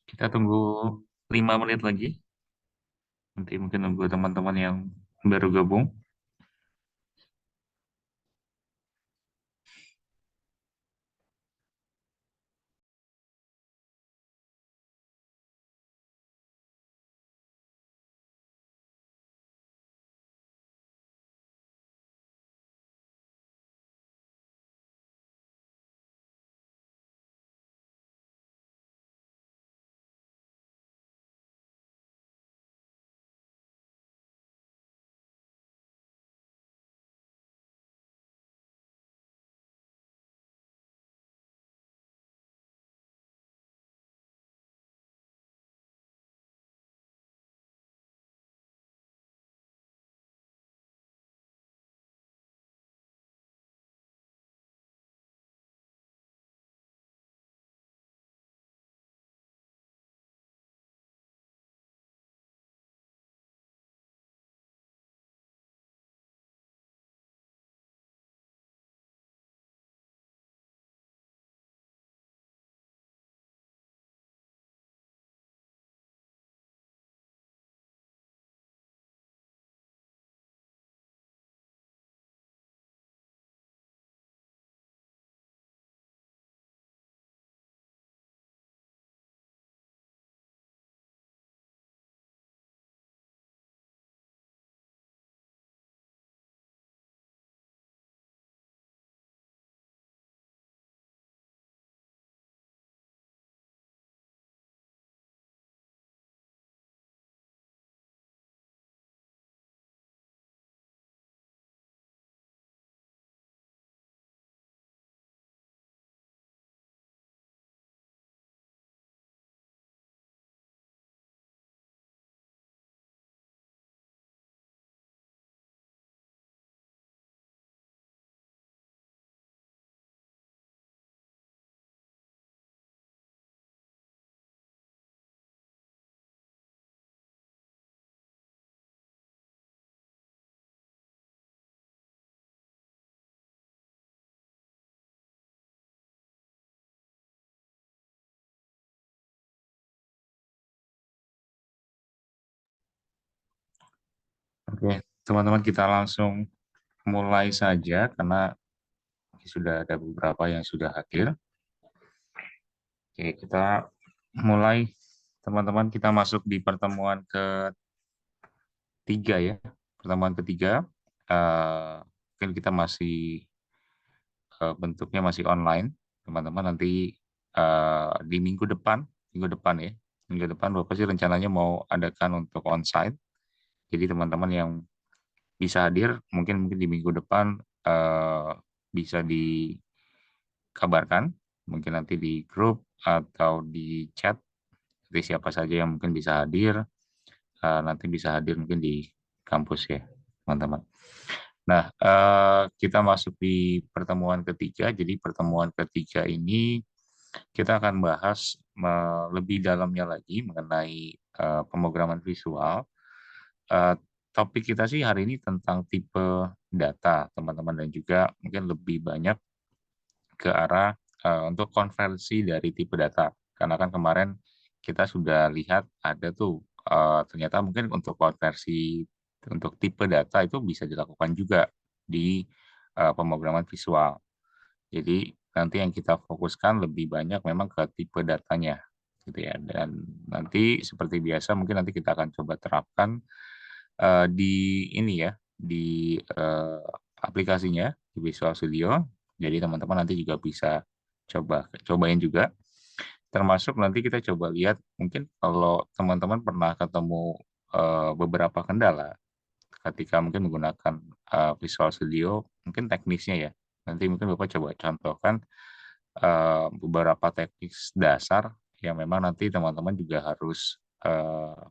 Kita tunggu 5 menit lagi. Nanti mungkin nunggu teman-teman yang baru gabung. Oke, teman-teman kita langsung mulai saja karena sudah ada beberapa yang sudah hadir. Oke, kita mulai. Teman-teman kita masuk di pertemuan ketiga ya. Pertemuan ketiga. eh, Mungkin kita masih bentuknya masih online. Teman-teman nanti di minggu depan ya. Minggu depan Bapak sih rencananya mau adakan untuk onsite. Jadi teman-teman yang bisa hadir mungkin di minggu depan eh, bisa dikabarkan, mungkin nanti di grup atau di chat, jadi siapa saja yang mungkin bisa hadir, nanti bisa hadir mungkin di kampus ya, teman-teman. Nah, kita masuk di pertemuan ketiga. Jadi pertemuan ketiga ini kita akan bahas lebih dalamnya lagi mengenai pemrograman visual. Eh, Topik kita sih hari ini tentang tipe data, teman-teman, dan juga mungkin lebih banyak ke arah untuk konversi dari tipe data. Karena kan kemarin kita sudah lihat ada tuh ternyata mungkin untuk konversi untuk tipe data itu bisa dilakukan juga di pemrograman visual. Jadi nanti yang kita fokuskan lebih banyak memang ke tipe datanya gitu ya. Dan nanti seperti biasa mungkin nanti kita akan coba terapkan di ini ya, di aplikasinya di Visual Studio. Jadi teman-teman nanti juga bisa cobain juga. Termasuk nanti kita coba lihat mungkin kalau teman-teman pernah ketemu beberapa kendala ketika mungkin menggunakan Visual Studio, mungkin teknisnya ya. Nanti mungkin Bapak coba contohkan beberapa teknis dasar yang memang nanti teman-teman juga harus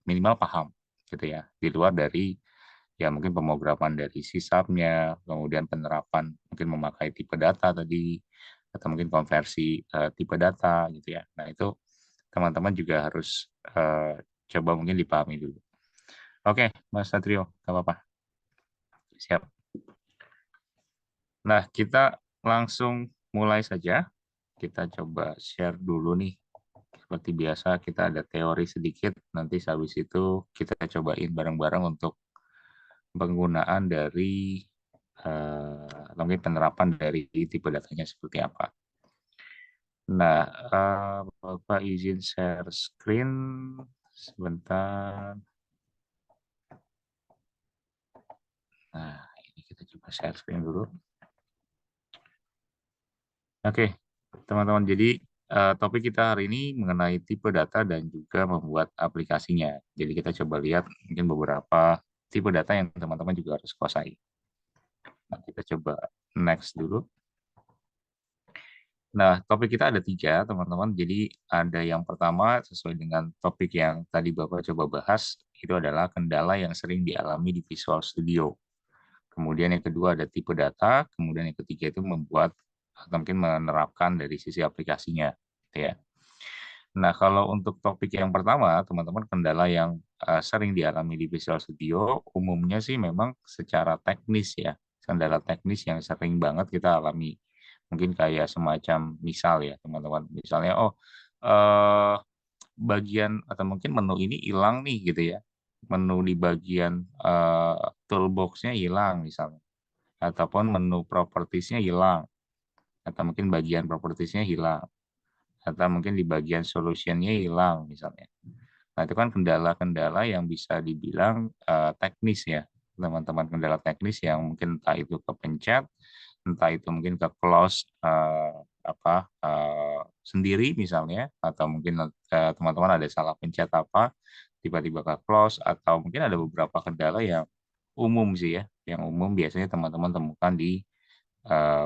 minimal paham gitu ya, di luar dari ya mungkin pemrograman dari sisapnya, kemudian penerapan mungkin memakai tipe data tadi, atau mungkin konversi tipe data gitu ya. Nah itu teman-teman juga harus coba mungkin dipahami dulu. Oke, Mas Satrio, nggak apa-apa. Siap. Nah, kita langsung mulai saja. Kita coba share dulu nih seperti biasa kita ada teori sedikit, nanti habis itu kita cobain bareng-bareng untuk penggunaan dari mungkin penerapan dari tipe datanya seperti apa. Nah, Bapak izin share screen sebentar. Nah, ini kita coba share screen dulu. Oke, teman-teman. Jadi topik kita hari ini mengenai tipe data dan juga membuat aplikasinya. Jadi kita coba lihat mungkin beberapa tipe data yang teman-teman juga harus kuasai. Nah, kita coba next dulu. Nah, topik kita ada 3, teman-teman. Jadi ada yang pertama sesuai dengan topik yang tadi Bapak coba bahas, itu adalah kendala yang sering dialami di Visual Studio. Kemudian yang kedua ada tipe data, kemudian yang ketiga itu membuat atau mungkin menerapkan dari sisi aplikasinya, gitu ya. Nah, kalau untuk topik yang pertama, teman-teman, kendala yang sering dialami di Visual Studio umumnya sih memang secara teknis ya, kendala teknis yang sering banget kita alami. Mungkin kayak semacam misal ya, teman-teman. Misalnya, eh, bagian atau mungkin menu ini hilang nih gitu ya. Menu di bagian toolbox-nya hilang misalnya. Ataupun menu properties-nya hilang. Atau mungkin bagian properties-nya hilang. Atau mungkin di bagian solution-nya hilang misalnya. Nah, itu kan kendala-kendala yang bisa dibilang teknis ya, teman-teman. Kendala teknis yang mungkin entah itu kepencet, entah itu mungkin ke close sendiri misalnya, atau mungkin teman-teman ada salah pencet apa, tiba-tiba ke close, atau mungkin ada beberapa kendala yang umum sih ya, yang umum biasanya teman-teman temukan di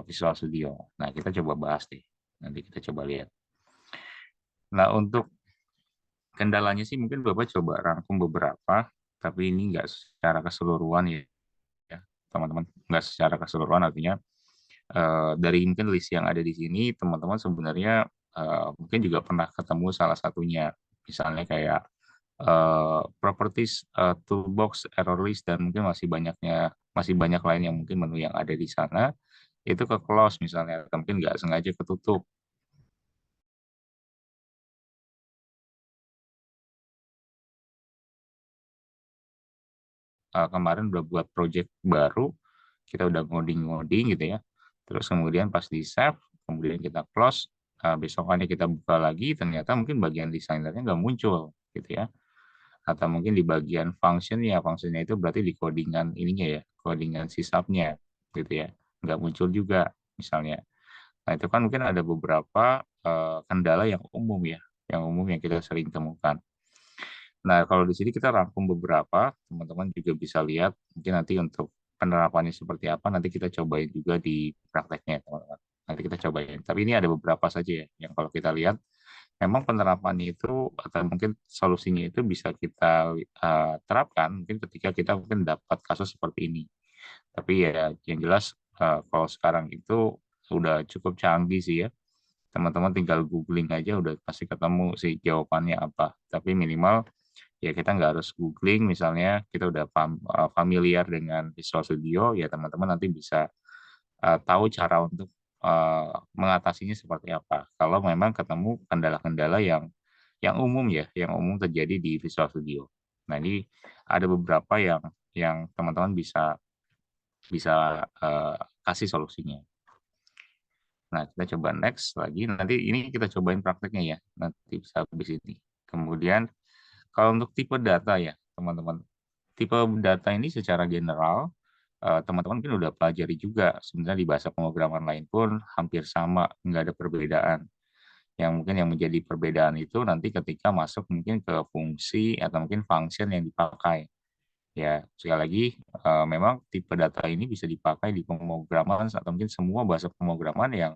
Visual Studio. Nah, kita coba bahas deh. Nanti kita coba lihat. Nah, untuk kendalanya sih mungkin Bapak coba rangkum beberapa, tapi ini nggak secara keseluruhan ya, teman-teman. Nggak secara keseluruhan, artinya dari mungkin list yang ada di sini, teman-teman sebenarnya mungkin juga pernah ketemu salah satunya. Misalnya kayak properties, toolbox, error list, dan mungkin masih banyak lain yang mungkin menu yang ada di sana, itu ke close misalnya, atau mungkin nggak sengaja ketutup. Kemarin udah buat project baru, kita udah ngoding-ngoding gitu ya. Terus kemudian pas di save, kemudian kita close, besokannya kita buka lagi, ternyata mungkin bagian desainernya nggak muncul gitu ya. Atau mungkin di bagian functionnya itu berarti di codingan ininya ya, codingan sysubnya gitu ya, nggak muncul juga misalnya. Nah itu kan mungkin ada beberapa kendala yang umum ya, yang umum yang kita sering temukan. Nah, kalau di sini kita rangkum beberapa, teman-teman juga bisa lihat, mungkin nanti untuk penerapannya seperti apa, nanti kita cobain juga di prakteknya, teman-teman. Nanti kita cobain. Tapi ini ada beberapa saja ya, yang kalau kita lihat, memang penerapannya itu, atau mungkin solusinya itu bisa kita terapkan, mungkin ketika kita mungkin dapat kasus seperti ini. Tapi ya, yang jelas, kalau sekarang itu sudah cukup canggih sih ya, teman-teman tinggal googling aja udah pasti ketemu sih jawabannya apa. Tapi minimal ya kita nggak harus googling, misalnya kita udah familiar dengan Visual Studio, ya teman-teman nanti bisa tahu cara untuk mengatasinya seperti apa. Kalau memang ketemu kendala-kendala yang umum ya, yang umum terjadi di Visual Studio. Nah ini ada beberapa yang teman-teman bisa bisa kasih solusinya. Nah, kita coba next lagi. Nanti ini kita cobain prakteknya ya. Nanti bisa habis ini. Kemudian kalau untuk tipe data ya, teman-teman. Tipe data ini secara general, teman-teman mungkin udah pelajari juga. Sebenarnya di bahasa pemrograman lain pun hampir sama, nggak ada perbedaan. Yang mungkin yang menjadi perbedaan itu nanti ketika masuk mungkin ke fungsi atau mungkin function yang dipakai. Ya, sekali lagi, memang tipe data ini bisa dipakai di pemrograman atau mungkin semua bahasa pemrograman yang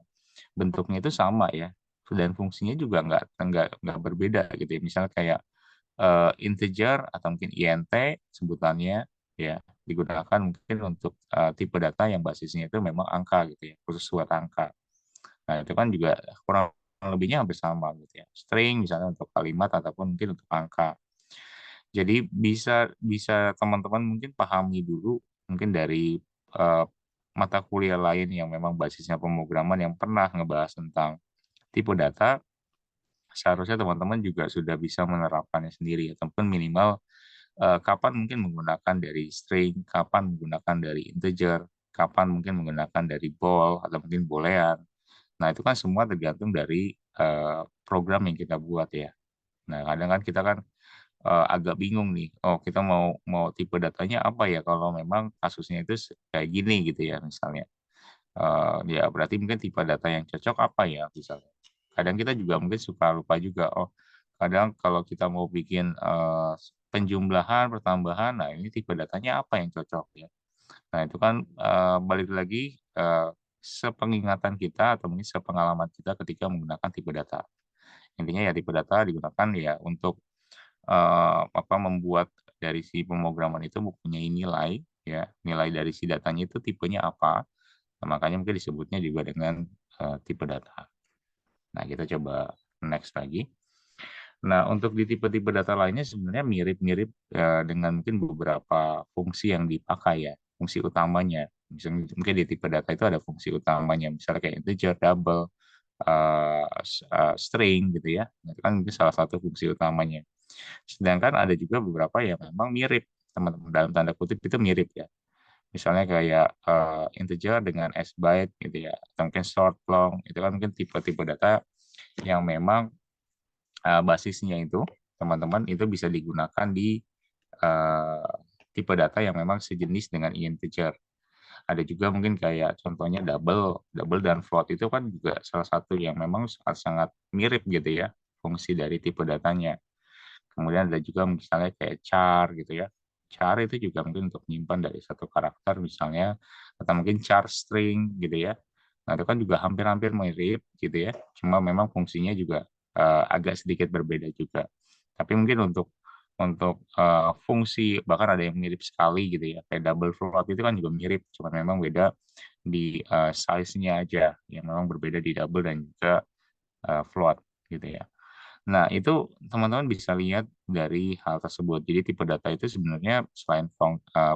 bentuknya itu sama ya, dan fungsinya juga nggak berbeda gitu ya. Misalnya kayak integer atau mungkin int sebutannya ya digunakan mungkin untuk tipe data yang basisnya itu memang angka gitu ya, khusus buat angka. Nah itu kan juga kurang lebihnya hampir sama gitu ya. String misalnya untuk kalimat ataupun mungkin untuk angka. Jadi bisa bisa teman-teman mungkin pahami dulu mungkin dari eh, mata kuliah lain yang memang basisnya pemrograman yang pernah ngebahas tentang tipe data, seharusnya teman-teman juga sudah bisa menerapkannya sendiri, ataupun minimal kapan mungkin menggunakan dari string, kapan menggunakan dari integer, kapan mungkin menggunakan dari bol atau mungkin boolean. Nah, itu kan semua tergantung dari program yang kita buat ya. Nah, kadang kan kita kan agak bingung nih. Oh, kita mau mau tipe datanya apa ya kalau memang kasusnya itu kayak gini gitu ya misalnya. Ya berarti mungkin tipe data yang cocok apa ya misalnya. Kadang kita juga mungkin suka lupa juga. Oh, kadang kalau kita mau bikin penjumlahan, pertambahan, nah ini tipe datanya apa yang cocok ya. Nah, itu kan balik lagi sepengingatan kita atau mungkin sepengalaman kita ketika menggunakan tipe data. Intinya ya tipe data digunakan ya untuk apa, membuat dari si pemrograman itu mempunyai nilai, ya, nilai dari si datanya itu tipenya apa. Nah, makanya mungkin disebutnya juga dengan tipe data. Nah, kita coba next lagi. Nah, untuk di tipe-tipe data lainnya sebenarnya mirip-mirip dengan mungkin beberapa fungsi yang dipakai ya, fungsi utamanya. Misalnya mungkin di tipe data itu ada fungsi utamanya, misalnya kayak integer, double, string gitu ya. Nah, itu kan mungkin salah satu fungsi utamanya. Sedangkan ada juga beberapa yang memang mirip, teman-teman, dalam tanda kutip itu mirip ya. Misalnya kayak integer dengan s byte gitu ya, atau mungkin short long, itu kan mungkin tipe-tipe data yang memang basisnya itu teman-teman itu bisa digunakan di uh, tipe data yang memang sejenis dengan integer. Ada juga mungkin kayak contohnya double, double dan float itu kan juga salah satu yang memang sangat-sangat mirip gitu ya fungsi dari tipe datanya. Kemudian ada juga misalnya kayak char gitu ya. Char itu juga mungkin untuk menyimpan dari satu karakter misalnya, atau mungkin char string gitu ya. Nah, itu kan juga hampir-hampir mirip gitu ya. Cuma memang fungsinya juga agak sedikit berbeda juga. Tapi mungkin untuk fungsi bahkan ada yang mirip sekali gitu ya. Kayak double float itu kan juga mirip, cuma memang beda di size-nya aja yang memang berbeda di double dan juga float gitu ya. Nah, itu teman-teman bisa lihat dari hal tersebut. Jadi tipe data itu sebenarnya selain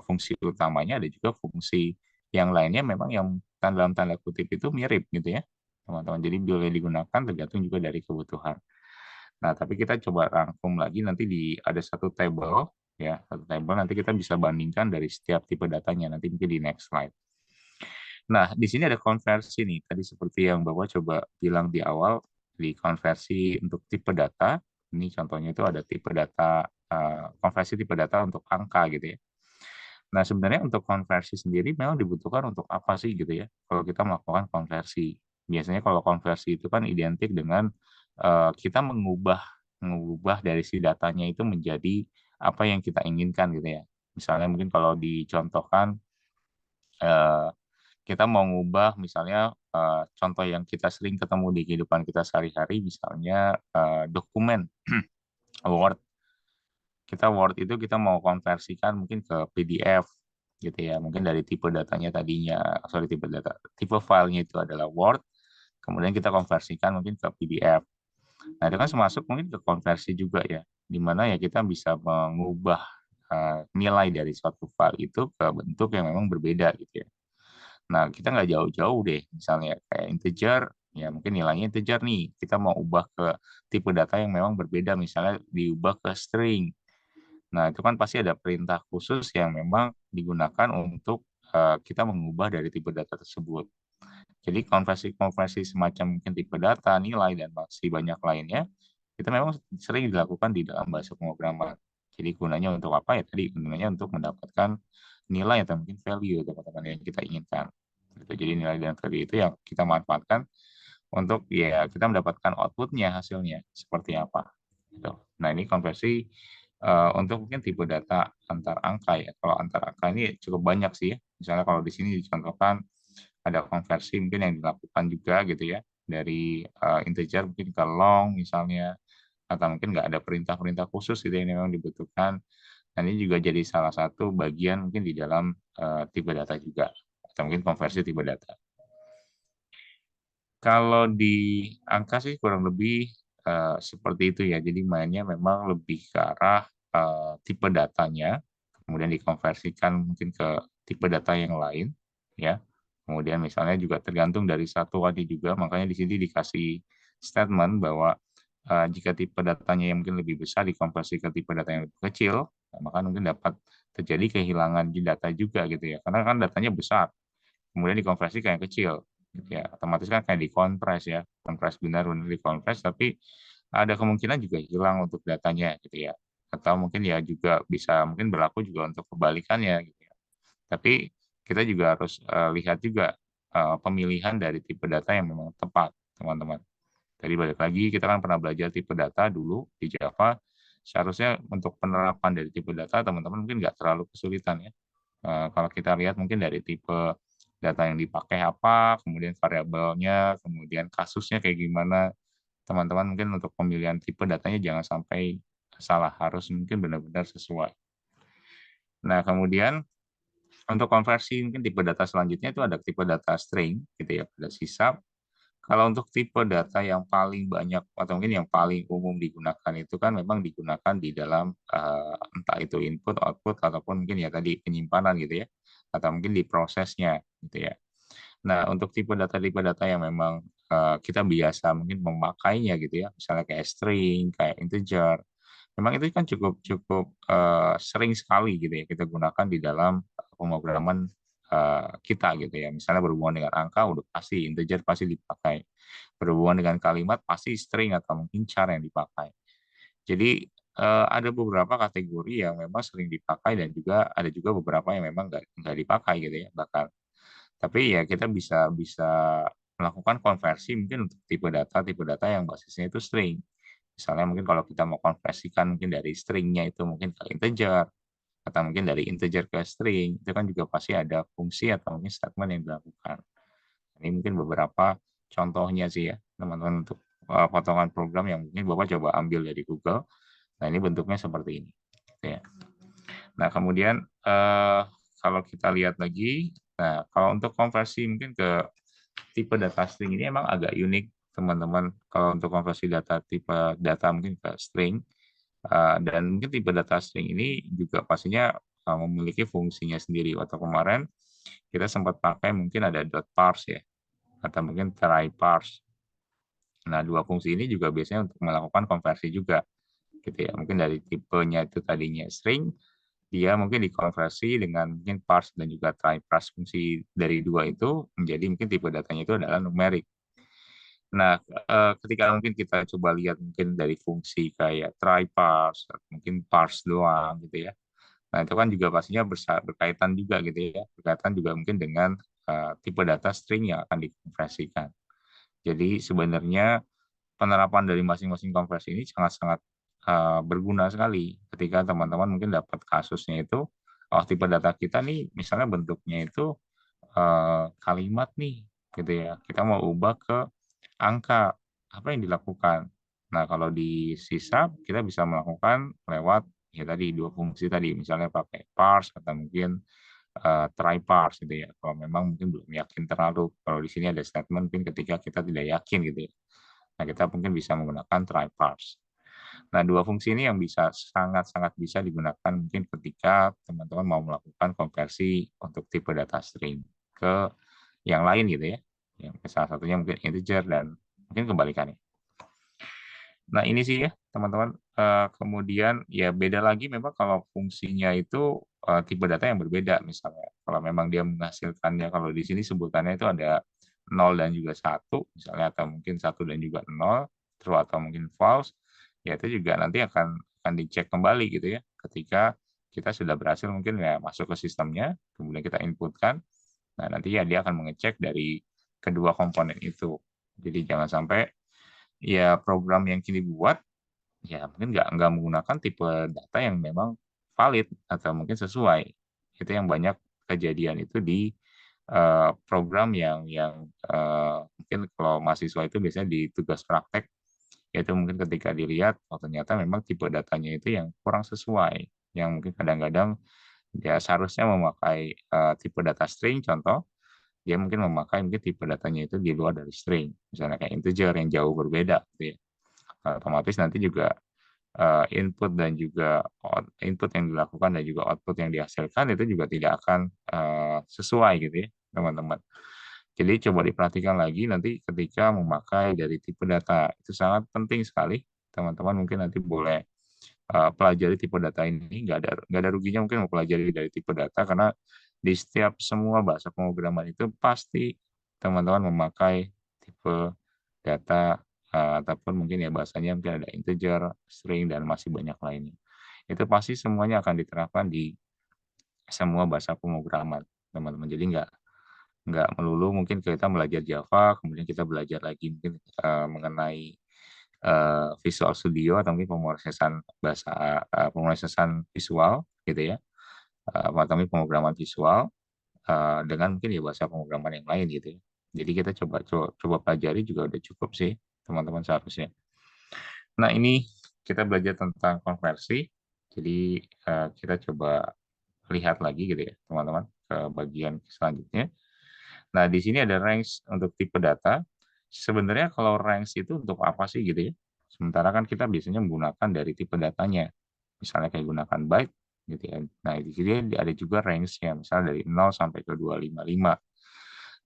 fungsi utamanya ada juga fungsi yang lainnya memang yang dalam tanda kutip itu mirip gitu ya, teman-teman. Jadi boleh digunakan tergantung juga dari kebutuhan. Nah, tapi kita coba rangkum lagi nanti ada satu table ya, satu table nanti kita bisa bandingkan dari setiap tipe datanya nanti mungkin di next slide. Nah, di sini ada konversi nih. Tadi seperti yang Bapak coba bilang di awal, di konversi untuk tipe data. Ini contohnya itu ada tipe data, konversi tipe data untuk angka gitu ya. Nah, sebenarnya untuk konversi sendiri memang dibutuhkan untuk apa sih gitu ya, kalau kita melakukan konversi. Biasanya kalau konversi itu kan identik dengan kita mengubah dari si datanya itu menjadi apa yang kita inginkan gitu ya. Misalnya mungkin kalau dicontohkan eh, kita mau ngubah misalnya contoh yang kita sering ketemu di kehidupan kita sehari-hari misalnya dokumen Word. Kita Word itu kita mau konversikan mungkin ke PDF gitu ya. Mungkin dari tipe datanya tadinya, sorry tipe filenya itu adalah Word, kemudian kita konversikan mungkin ke PDF. Nah, itu kan termasuk mungkin ke konversi juga ya, di mana ya kita bisa mengubah nilai dari suatu file itu ke bentuk yang memang berbeda gitu ya. Nah, kita nggak jauh-jauh deh, misalnya kayak integer, ya mungkin nilainya integer nih, kita mau ubah ke tipe data yang memang berbeda, misalnya diubah ke string. Nah, itu kan pasti ada perintah khusus yang memang digunakan untuk kita mengubah dari tipe data tersebut. Jadi konversi-konversi semacam mungkin tipe data, nilai, dan masih banyak lainnya, itu memang sering dilakukan di dalam bahasa pemrograman. Jadi gunanya untuk apa ya? Tadi gunanya untuk mendapatkan nilai atau mungkin value teman-teman yang kita inginkan. Gitu. Jadi nilai dan value itu yang kita manfaatkan untuk ya kita mendapatkan outputnya hasilnya seperti apa. Gitu. Nah ini konversi untuk mungkin tipe data antar angka ya. Kalau antar angka ini cukup banyak sih ya. Misalnya kalau di sini dicontohkan ada konversi mungkin yang dilakukan juga gitu ya dari integer mungkin ke long misalnya atau mungkin nggak ada perintah-perintah khusus gitu yang memang dibutuhkan. Nah, ini juga jadi salah satu bagian mungkin di dalam tipe data juga atau mungkin konversi tipe data. Kalau di angka sih kurang lebih seperti itu ya. Jadi mainnya memang lebih ke arah tipe datanya, kemudian dikonversikan mungkin ke tipe data yang lain, ya. Kemudian misalnya juga tergantung dari satuannya juga, makanya di sini dikasih statement bahwa jika tipe datanya yang mungkin lebih besar dikonversi ke tipe data yang lebih kecil, maka mungkin dapat terjadi kehilangan di data juga gitu ya. Karena kan datanya besar, kemudian dikonversi ke yang kecil, gitu ya. Otomatis kan kayak dikompres ya, kompres benar-benar dikompres, tapi ada kemungkinan juga hilang untuk datanya gitu ya. Atau mungkin ya juga bisa mungkin berlaku juga untuk kebalikannya gitu ya. Tapi kita juga harus lihat juga pemilihan dari tipe data yang memang tepat, teman-teman. Tadi balik lagi, kita kan pernah belajar tipe data dulu di Java. Seharusnya untuk penerapan dari tipe data, teman-teman mungkin nggak terlalu kesulitan ya. Kalau kita lihat mungkin dari tipe data yang dipakai apa, kemudian variabelnya, kemudian kasusnya kayak gimana, teman-teman mungkin untuk pemilihan tipe datanya jangan sampai salah, harus mungkin benar-benar sesuai. Nah, kemudian untuk konversi mungkin tipe data selanjutnya itu ada tipe data string gitu ya, pada sisa. Kalau untuk tipe data yang paling banyak atau mungkin yang paling umum digunakan itu kan memang digunakan di dalam entah itu input, output ataupun mungkin ya tadi penyimpanan gitu ya, atau mungkin di prosesnya gitu ya. Nah, untuk tipe data yang memang kita biasa mungkin memakainya gitu ya, misalnya kayak string, kayak integer, memang itu kan cukup cukup sering sekali gitu ya kita gunakan di dalam pemrograman kita gitu ya. Misalnya berhubungan dengan angka udah pasti integer pasti dipakai. Berhubungan dengan kalimat pasti string atau mungkin char yang dipakai. Jadi ada beberapa kategori yang memang sering dipakai dan juga ada juga beberapa yang memang nggak dipakai gitu ya bahkan. Tapi ya kita bisa bisa melakukan konversi mungkin untuk tipe data yang basisnya itu string. Misalnya mungkin kalau kita mau konversikan mungkin dari stringnya itu mungkin ke integer, atau mungkin dari integer ke string, itu kan juga pasti ada fungsi atau mungkin statement yang dilakukan. Ini mungkin beberapa contohnya sih ya, teman-teman untuk potongan program yang mungkin Bapak coba ambil dari Google. Nah, ini bentuknya seperti ini. Gitu ya. Nah, kemudian kalau kita lihat lagi, nah kalau untuk konversi mungkin ke tipe data string ini emang agak unik, teman-teman. Kalau untuk konversi data tipe data mungkin ke string, dan mungkin tipe data string ini juga pastinya memiliki fungsinya sendiri. Waktu kemarin kita sempat pakai mungkin ada dot parse ya, atau mungkin try parse. Nah, dua fungsi ini juga biasanya untuk melakukan konversi juga, gitu ya. Mungkin dari tipenya itu tadinya string, dia mungkin dikonversi dengan mungkin parse dan juga try parse fungsi dari dua itu menjadi mungkin tipe datanya itu adalah numerik. Nah, ketika mungkin kita coba lihat mungkin dari fungsi kayak try parse, mungkin parse doang gitu ya. Nah, itu kan juga pastinya berkaitan juga gitu ya, berkaitan juga mungkin dengan tipe data string yang akan dikonversikan. Jadi sebenarnya penerapan dari masing-masing konversi ini sangat-sangat berguna sekali ketika teman-teman mungkin dapat kasusnya itu, oh tipe data kita nih misalnya bentuknya itu kalimat nih gitu ya, kita mau ubah ke angka, apa yang dilakukan? Nah, kalau di sisa kita bisa melakukan lewat ya tadi dua fungsi tadi, misalnya pakai parse atau mungkin try parse gitu ya. Kalau memang mungkin belum yakin terlalu, kalau di sini ada statement mungkin ketika kita tidak yakin gitu ya. Nah, kita mungkin bisa menggunakan try parse. Nah, dua fungsi ini yang bisa sangat-sangat bisa digunakan mungkin ketika teman-teman mau melakukan konversi untuk tipe data string ke yang lain gitu ya. Yang salah satunya mungkin integer dan mungkin kebalikannya. Nah, ini sih ya, teman-teman. Kemudian ya beda lagi memang kalau fungsinya itu tipe data yang berbeda misalnya. Kalau memang dia menghasilkannya, kalau di sini sebutannya itu ada 0 dan juga 1 misalnya, atau mungkin 1 dan juga 0, true atau mungkin false, ya itu juga nanti akan dicek kembali gitu ya, ketika kita sudah berhasil mungkin ya masuk ke sistemnya, kemudian kita inputkan, nah nanti ya dia akan mengecek dari kedua komponen itu. Jadi jangan sampai ya program yang kini buat ya mungkin nggak menggunakan tipe data yang memang valid atau mungkin sesuai. Itu yang banyak kejadian itu di program yang mungkin kalau mahasiswa itu biasanya di tugas praktek, yaitu mungkin ketika dilihat, oh ternyata memang tipe datanya itu yang kurang sesuai, yang mungkin kadang-kadang dia seharusnya memakai tipe data string, contoh, dia mungkin memakai mungkin tipe datanya itu di luar dari string, misalnya kayak integer yang jauh berbeda, gitu ya. Otomatis nanti juga input dan juga input yang dilakukan dan juga output yang dihasilkan itu juga tidak akan sesuai gitu ya, teman-teman. Jadi coba diperhatikan lagi nanti ketika memakai dari tipe data, itu sangat penting sekali teman-teman mungkin nanti boleh pelajari tipe data ini. Nggak ada ruginya mungkin mempelajari dari tipe data, karena di setiap semua bahasa pemrograman itu pasti teman-teman memakai tipe data, ataupun mungkin ya bahasanya mungkin ada integer, string, dan masih banyak lainnya. Itu pasti semuanya akan diterapkan di semua bahasa pemrograman, teman-teman. Jadi nggak melulu mungkin kita belajar Java, kemudian kita belajar lagi mungkin mengenai Visual Studio atau mungkin pemrosesan visual gitu ya, atau mungkin pemrograman visual dengan mungkin ya bahasa pemrograman yang lain gitu ya. Jadi kita coba pelajari juga udah cukup sih teman-teman seharusnya. Nah, ini kita belajar tentang konversi. Jadi kita coba lihat lagi gitu ya teman-teman ke bagian selanjutnya. Nah, di sini ada range untuk tipe data. Sebenarnya kalau range itu untuk apa sih gitu ya? Sementara kan kita biasanya menggunakan dari tipe datanya. Misalnya kayak gunakan byte gitu ya. Nah, di sini ada juga range-nya, misalnya dari 0 sampai ke 255.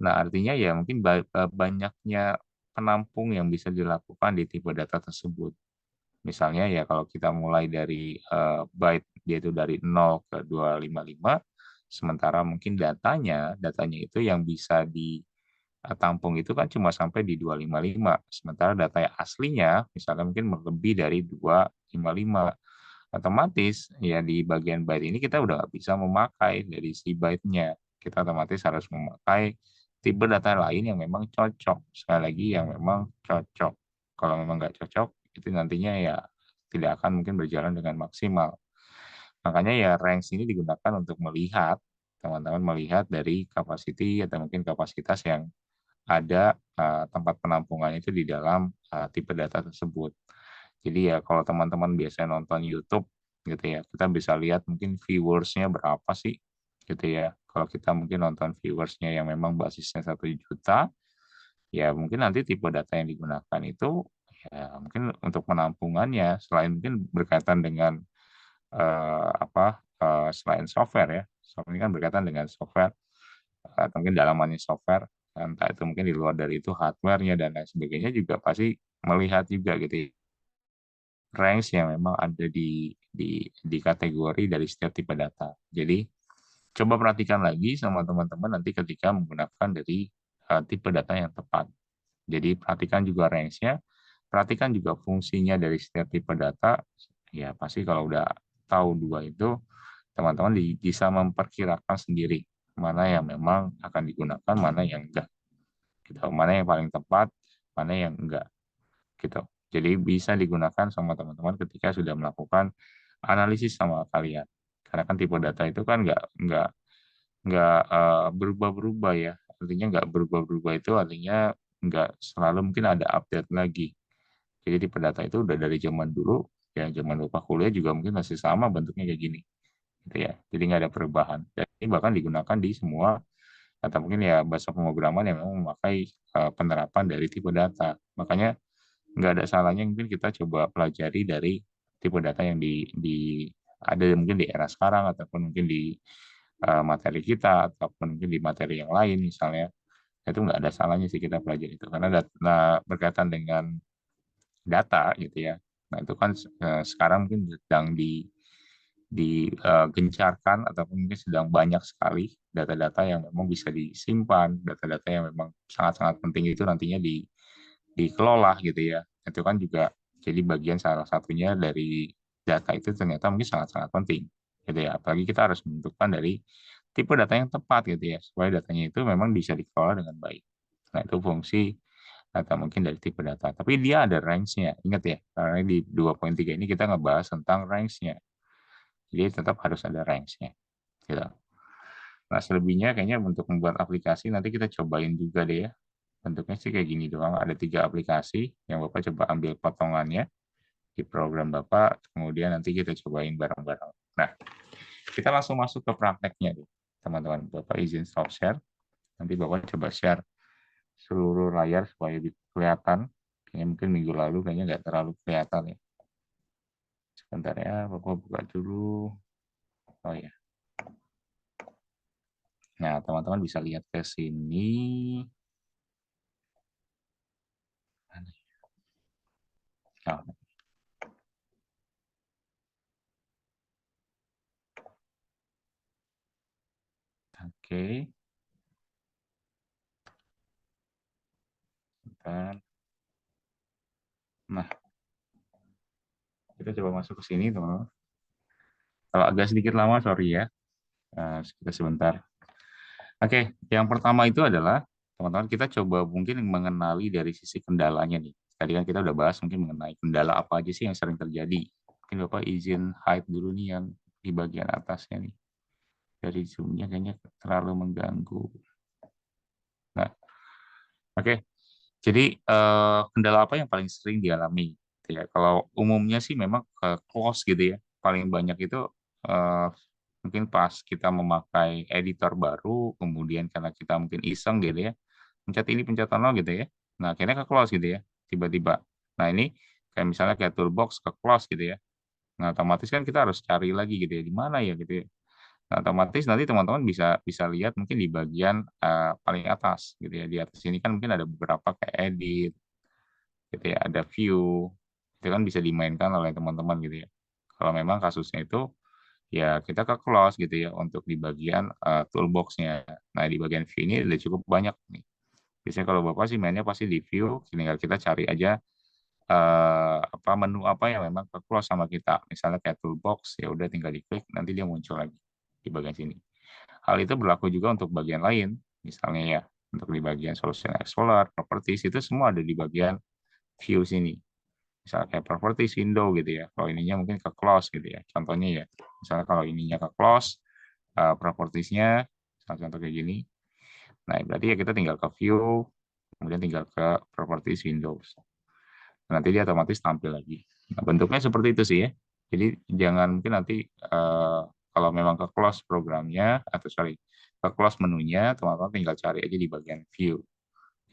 Nah, artinya ya mungkin banyaknya penampung yang bisa dilakukan di tipe data tersebut. Misalnya ya kalau kita mulai dari byte, yaitu dari 0 ke 255, sementara mungkin datanya itu yang bisa ditampung itu kan cuma sampai di 255. Sementara data yang aslinya misalnya mungkin lebih dari 255. Otomatis ya di bagian byte ini kita udah nggak bisa memakai dari si byte-nya. Kita otomatis harus memakai tipe data lain yang memang cocok. Sekali lagi yang memang cocok. Kalau memang nggak cocok, itu nantinya ya tidak akan mungkin berjalan dengan maksimal. Makanya ya range ini digunakan untuk melihat, teman-teman melihat dari capacity atau mungkin kapasitas yang ada tempat penampungan itu di dalam tipe data tersebut. Jadi ya kalau teman-teman biasa nonton YouTube gitu ya, kita bisa lihat mungkin viewersnya berapa sih gitu ya. Kalau kita mungkin nonton viewersnya yang memang basisnya 1 juta, ya mungkin nanti tipe data yang digunakan itu ya mungkin untuk penampungannya selain mungkin berkaitan dengan selain software ya, software ini kan berkaitan dengan software atau mungkin dalamannya software, entah itu mungkin di luar dari itu hardware-nya dan lain sebagainya juga pasti melihat juga gitu ya, range yang memang ada di kategori dari setiap tipe data. Jadi coba perhatikan lagi sama teman-teman nanti ketika menggunakan dari tipe data yang tepat. Jadi perhatikan juga range-nya, perhatikan juga fungsinya dari setiap tipe data. Ya pasti kalau udah tahu dua itu, teman-teman bisa memperkirakan sendiri mana yang memang akan digunakan, mana yang enggak. Gitu. Mana yang paling tepat, mana yang enggak. Gitu. Jadi bisa digunakan sama teman-teman ketika sudah melakukan analisis sama kalian. Karena kan tipe data itu kan nggak berubah-berubah ya. Artinya nggak berubah-berubah itu artinya nggak selalu mungkin ada update lagi. Jadi tipe data itu udah dari zaman dulu, ya zaman Bapak kuliah juga mungkin masih sama bentuknya kayak gini. Gitu ya. Jadi nggak ada perubahan. Dan ini bahkan digunakan di semua atau mungkin ya bahasa pemrograman yang memang memakai penerapan dari tipe data. Makanya nggak ada salahnya mungkin kita coba pelajari dari tipe data yang ada mungkin di era sekarang ataupun mungkin di materi kita ataupun mungkin di materi yang lain misalnya, itu nggak ada salahnya sih kita pelajari itu karena berkaitan dengan data gitu ya. Nah itu kan sekarang mungkin sedang digencarkan ataupun mungkin sedang banyak sekali data-data yang memang bisa disimpan, data-data yang memang sangat-sangat penting itu nantinya dikelola gitu ya. Itu kan juga jadi bagian salah satunya dari data itu ternyata mungkin sangat-sangat penting gitu ya. Apalagi kita harus menentukan dari tipe data yang tepat gitu ya, supaya datanya itu memang bisa dikelola dengan baik. Nah, itu fungsi atau mungkin dari tipe data. Tapi dia ada range-nya. Ingat ya, karena di 2.3 ini kita ngebahas tentang range-nya. Jadi tetap harus ada range-nya. Gitu. Nah, selebihnya kayaknya untuk membuat aplikasi nanti kita cobain juga deh ya. Bentuknya sih kayak gini doang. Ada 3 aplikasi yang Bapak coba ambil potongannya di program Bapak, kemudian nanti kita cobain bareng-bareng. Nah, kita langsung masuk ke prakteknya deh, teman-teman. Bapak izin stop share. Nanti Bapak coba share seluruh layar supaya kelihatan. Kayaknya mungkin minggu lalu kayaknya nggak terlalu kelihatan ya. Sebentar ya, Bapak buka dulu. Oh ya. Nah, teman-teman bisa lihat ke sini. Oh, Oke. Bentar. Nah, kita coba masuk ke sini, teman-teman. Kalau agak sedikit lama, sorry ya. Kita sebentar. Oke, yang pertama itu adalah, teman-teman, kita coba mungkin mengenali dari sisi kendalanya nih. Tadi kan kita udah bahas mungkin mengenai kendala apa aja sih yang sering terjadi. Mungkin Bapak izin hide dulu nih yang di bagian atasnya nih. Dari zoom-nya kayaknya terlalu mengganggu. Nah, oke. Jadi kendala apa yang paling sering dialami? Gitu ya, kalau umumnya sih memang ke close gitu ya. Paling banyak itu eh, mungkin pas kita memakai editor baru, kemudian karena kita mungkin iseng gitu ya, pencet ini pencet ono gitu ya. Nah, akhirnya ke close gitu ya, tiba-tiba. Nah, ini kayak misalnya kayak toolbox ke close gitu ya. Nah, otomatis kan kita harus cari lagi gitu ya, di mana ya gitu ya. Nah, otomatis nanti teman-teman bisa bisa lihat mungkin di bagian paling atas gitu ya. Di atas ini kan mungkin ada beberapa kayak edit gitu ya, ada view. Itu kan bisa dimainkan oleh teman-teman gitu ya. Kalau memang kasusnya itu ya kita ke close gitu ya untuk di bagian toolbox-nya. Nah, di bagian view ini udah cukup banyak nih. Biasanya kalau Bapak sih mainnya pasti di view, tinggal kita cari aja apa menu apa yang memang ke close sama kita. Misalnya kayak toolbox, ya udah tinggal diklik, nanti dia muncul lagi di bagian sini. Hal itu berlaku juga untuk bagian lain, misalnya ya untuk di bagian Solution Explorer, Properties itu semua ada di bagian view sini. Misalnya kayak Properties window gitu ya. Kalau ininya mungkin ke close gitu ya. Contohnya ya, misalnya kalau ininya ke close, Properties-nya, contoh kayak gini. Nah, berarti ya kita tinggal ke view, kemudian tinggal ke Properties Windows. Nanti dia otomatis tampil lagi. Nah, bentuknya seperti itu sih ya. Jadi jangan mungkin nanti kalau memang ke close programnya atau sorry ke close menunya, teman-teman tinggal cari aja di bagian view.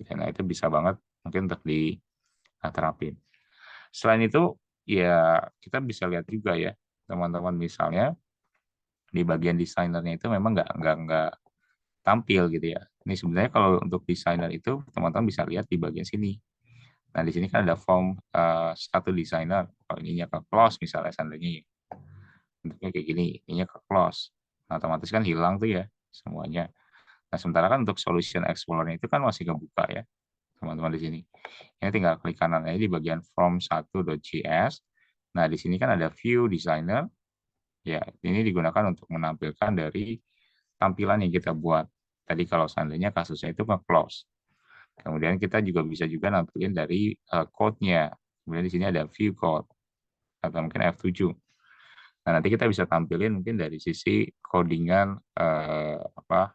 Nah itu bisa banget mungkin untuk diterapin. Selain itu ya kita bisa lihat juga ya teman-teman misalnya di bagian desainernya itu memang nggak tampil gitu ya. Ini sebenarnya kalau untuk desainer itu teman-teman bisa lihat di bagian sini. Nah, di sini kan ada form satu desainer. Kalau ininya ke close misalnya seandainya ya. Bentuknya kayak gini, ininya ke close. Nah, otomatis kan hilang tuh ya semuanya. Nah, sementara kan untuk solution explorer itu kan masih kebuka ya, teman-teman di sini. Ini tinggal klik kanan aja di bagian form1.js. Nah, di sini kan ada view designer. Ya, ini digunakan untuk menampilkan dari tampilan yang kita buat. Tadi kalau seandainya kasusnya itu ke close. Kemudian kita juga bisa juga nampilin dari code-nya. Kemudian di sini ada view code atau mungkin F7. Nah, nanti kita bisa tampilin mungkin dari sisi codingan apa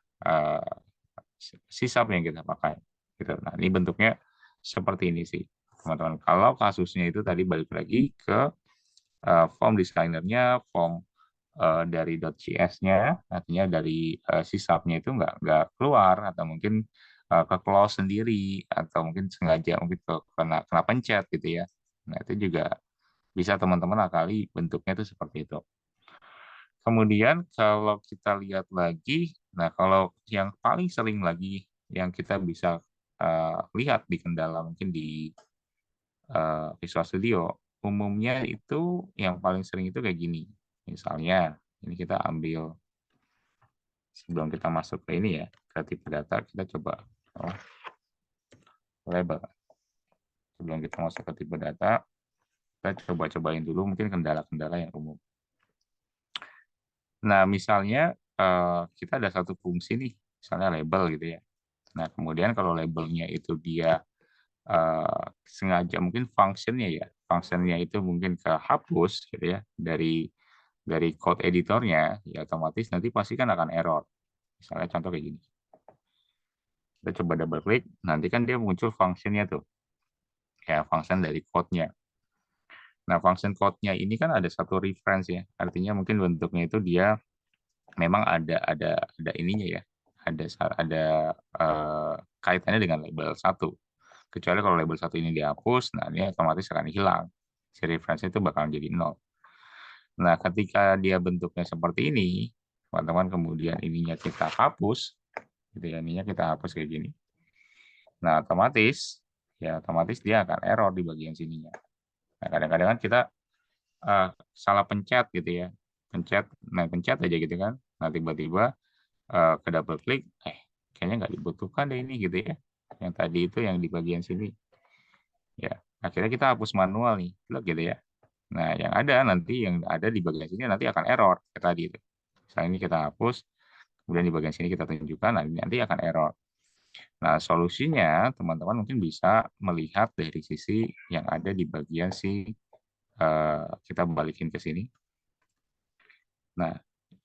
sisap yang kita pakai. Gitu. Nah, ini bentuknya seperti ini sih, teman-teman. Kalau kasusnya itu tadi balik lagi ke form designer-nya, form dari .js-nya, artinya dari sisapnya itu nggak keluar atau mungkin ke close sendiri atau mungkin sengaja mungkin kena pencet gitu ya. Nah, itu juga bisa teman-teman akali bentuknya itu seperti itu. Kemudian kalau kita lihat lagi, nah kalau yang paling sering lagi yang kita bisa lihat di kendala mungkin di Visual Studio, umumnya itu yang paling sering itu kayak gini. Misalnya, ini kita ambil sebelum kita masuk ke ini ya, ke tipe data, kita coba label. Sebelum kita masuk ke tipe data, kita coba-cobain dulu mungkin kendala-kendala yang umum. Nah, misalnya kita ada satu fungsi nih, misalnya label gitu ya. Nah, kemudian kalau labelnya itu dia sengaja mungkin functionnya ya, functionnya itu mungkin kehapus gitu ya dari code editornya, ya otomatis nanti pasti kan akan error. Misalnya contoh kayak gini. Kita coba double klik, nanti kan dia muncul functionnya tuh, ya function dari code-nya. Nah, function code-nya ini kan ada satu reference ya, artinya mungkin bentuknya itu dia memang ada ininya ya, ada kaitannya dengan label satu. Kecuali kalau label satu ini dihapus, nah ini otomatis akan hilang. Si reference itu bakal jadi nol. Nah, ketika dia bentuknya seperti ini, teman-teman kemudian ininya kita hapus, gitu ya, ininya kita hapus kayak gini. Nah, otomatis dia akan error di bagian sininya. Nah, kadang-kadang kan kita salah pencet gitu ya, pencet aja gitu kan. Nah, tiba-tiba ke double klik, kayaknya nggak dibutuhkan deh ini gitu ya. Yang tadi itu yang di bagian sini. Ya, akhirnya kita hapus manual nih, klik gitu ya. Nah, yang ada nanti yang ada di bagian sini nanti akan error kayak tadi itu. Misalnya ini kita hapus, kemudian di bagian sini kita tunjukkan, nanti akan error. Nah, solusinya teman-teman mungkin bisa melihat dari sisi yang ada di bagian kita balikin ke sini. Nah,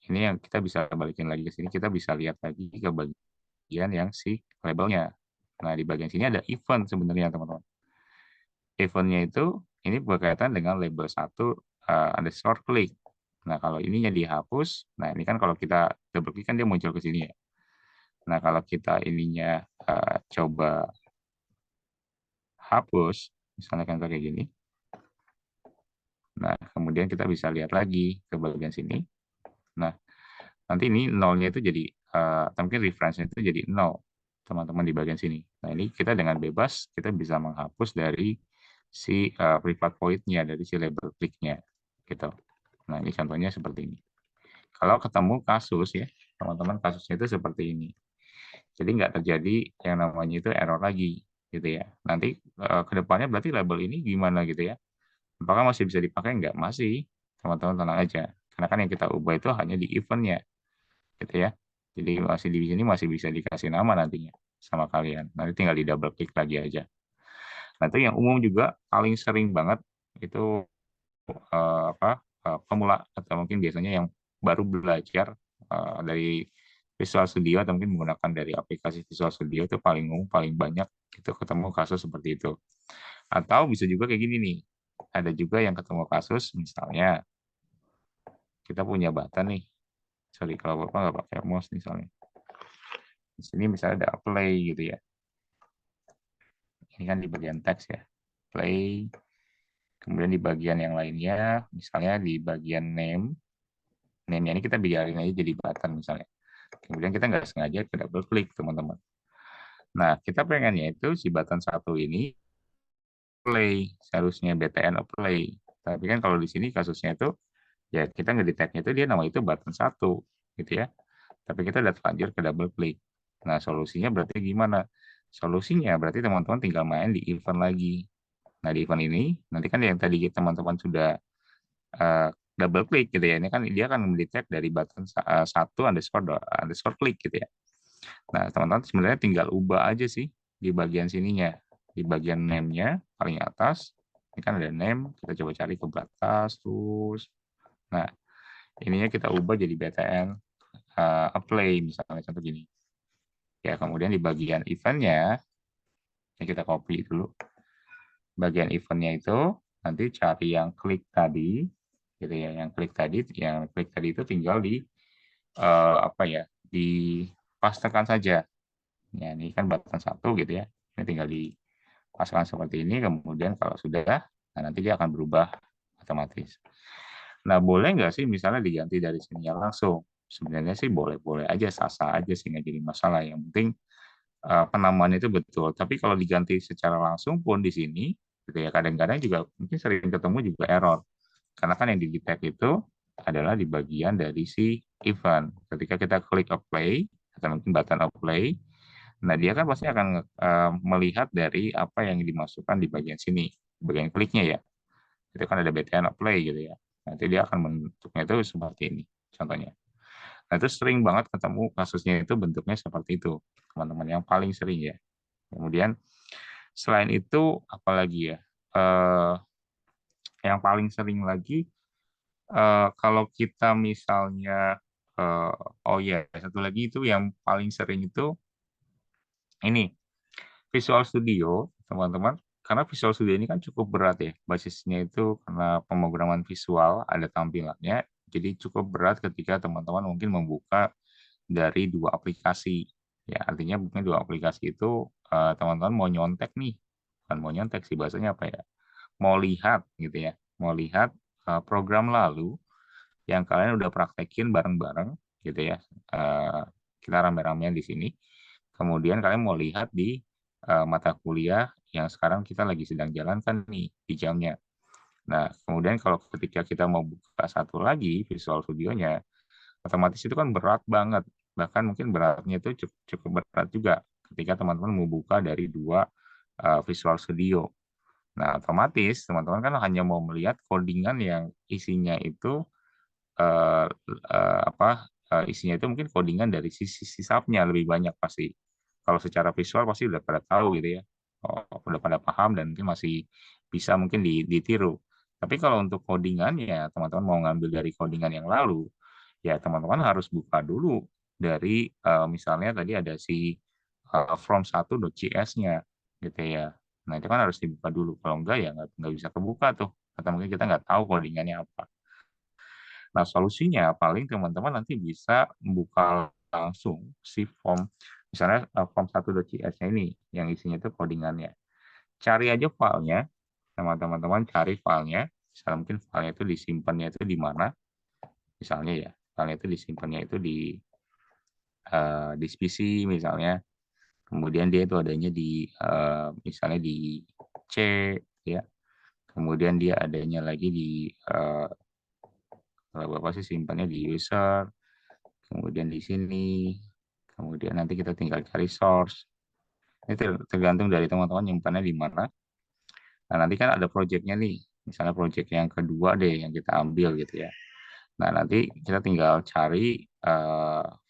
ini yang kita bisa balikin lagi ke sini, kita bisa lihat lagi ke bagian yang si labelnya. Nah, di bagian sini ada event sebenarnya teman-teman. Eventnya itu ini berkaitan dengan label 1 underscore klik. Nah, kalau ininya dihapus, nah ini kan kalau kita double klik kan dia muncul ke sini ya. Nah, kalau kita ininya coba hapus, misalnya kan kayak gini. Nah, kemudian kita bisa lihat lagi ke bagian sini. Nah, nanti ini nolnya itu jadi, mungkin reference-nya itu jadi 0, teman-teman di bagian sini. Nah, ini kita dengan bebas, kita bisa menghapus dari si private void-nya, dari si label kliknya, gitu. Nah, ini contohnya seperti ini. Kalau ketemu kasus ya, teman-teman kasusnya itu seperti ini. Jadi nggak terjadi yang namanya itu error lagi, gitu ya. Nanti ke depannya berarti label ini gimana gitu ya? Apakah masih bisa dipakai? Nggak, masih. Teman-teman tenang aja. Karena kan yang kita ubah itu hanya di event-nya, gitu ya. Jadi masih di sini masih bisa dikasih nama nantinya sama kalian. Nanti tinggal di double klik lagi aja. Nah, itu yang umum juga paling sering banget itu pemula atau mungkin biasanya yang baru belajar dari Visual Studio atau mungkin menggunakan dari aplikasi Visual Studio itu paling umum, paling banyak itu ketemu kasus seperti itu. Atau bisa juga kayak gini nih, ada juga yang ketemu kasus misalnya kita punya button nih, sorry kalau Bapak nggak pakai mouse misalnya. Di sini misalnya ada play gitu ya. Ini kan di bagian teks ya, play. Kemudian di bagian yang lainnya, misalnya di bagian name, name-nya ini kita biarin aja jadi button misalnya. Kemudian kita nggak sengaja ke double klik teman-teman. Nah, kita pengennya itu si button 1 ini play, seharusnya BTN play. Tapi kan kalau di sini kasusnya itu, ya kita ngedeteknya itu dia nama itu button 1, gitu ya. Tapi kita udah terlanjur ke double klik. Nah, solusinya berarti gimana? Solusinya berarti teman-teman tinggal main di event lagi. Nah, di event ini, nanti kan yang tadi teman-teman sudah double klik gitu ya, ini kan dia akan mendetek dari button 1 underscore klik gitu ya. Nah, teman-teman sebenarnya tinggal ubah aja sih di bagian sininya. Di bagian name-nya paling atas, ini kan ada name, kita coba cari ke atas terus. Nah, ininya kita ubah jadi BTN apply misalnya contoh gini. Ya, kemudian di bagian event-nya, ini kita copy dulu. Bagian event-nya itu nanti cari yang klik tadi, gitu ya. Yang klik tadi itu tinggal di apa ya? Dipastekan saja. Ya, ini kan button 1 gitu ya. Ini tinggal dipasangkan seperti ini, kemudian kalau sudah, nah nanti dia akan berubah otomatis. Nah, boleh nggak sih misalnya diganti dari sininya langsung? Sebenarnya sih boleh-boleh aja, sah-sah aja sih, nggak jadi masalah. Yang penting penamaan itu betul. Tapi kalau diganti secara langsung pun di sini, gitu ya, kadang-kadang juga mungkin sering ketemu juga error. Karena kan yang di-detect itu adalah di bagian dari si event. Ketika kita klik apply, atau mungkin button apply, nah dia kan pasti akan melihat dari apa yang dimasukkan di bagian sini, bagian kliknya ya. Itu kan ada BTN apply gitu ya. Nanti dia akan bentuknya itu seperti ini, contohnya. Nah, itu sering banget ketemu kasusnya itu bentuknya seperti itu, teman-teman, yang paling sering ya. Kemudian selain itu apalagi ya? Yang paling sering lagi kalau kita misalnya oh ya, satu lagi itu yang paling sering itu ini Visual Studio, teman-teman. Karena Visual Studio ini kan cukup berat ya, basisnya itu karena pemrograman visual, ada tampilannya, jadi cukup berat ketika teman-teman mungkin membuka dari dua aplikasi. Ya, artinya mungkin dua aplikasi itu teman-teman mau nyontek nih, bukan mau nyontek sih bahasanya apa ya, mau lihat gitu ya, mau lihat program lalu yang kalian udah praktekin bareng-bareng gitu ya. Eh, kita rame-ramean di sini. Kemudian kalian mau lihat di mata kuliah yang sekarang kita lagi sedang jalankan nih di jamnya. Nah, kemudian kalau ketika kita mau buka satu lagi Visual Studio-nya, otomatis itu kan berat banget bahkan mungkin beratnya itu cukup berat juga ketika teman-teman membuka dari dua Visual Studio. Nah, otomatis teman-teman kan hanya mau melihat codingan yang isinya itu eh, isinya itu mungkin codingan dari sisi sisapnya lebih banyak pasti. Kalau secara visual pasti udah pada tahu gitu ya. Oh, udah pada paham dan mungkin masih bisa mungkin ditiru. Tapi kalau untuk codingannya, teman-teman mau ngambil dari codingan yang lalu, ya teman-teman harus buka dulu dari misalnya tadi ada si from1.js-nya gitu ya. Nah, itu kan harus dibuka dulu. Kalau enggak ya nggak bisa kebuka tuh. Atau mungkin kita nggak tahu codingannya apa. Nah, solusinya paling teman-teman nanti bisa membuka langsung si form, misalnya form1.js-nya ini, yang isinya itu codingannya. Cari aja filenya, teman-teman cari filenya, misalnya mungkin filenya itu disimpannya itu di mana, misalnya ya, filenya itu disimpannya itu di PC misalnya, kemudian dia itu adanya di misalnya di C, ya, kemudian dia adanya lagi di kalau Bapak sih simpannya di user, kemudian di sini, kemudian nanti kita tinggal cari source. Ini tergantung dari teman-teman nyimpannya di mana. Nah, nanti kan ada projectnya nih, misalnya project yang kedua deh yang kita ambil gitu ya. Nah, nanti kita tinggal cari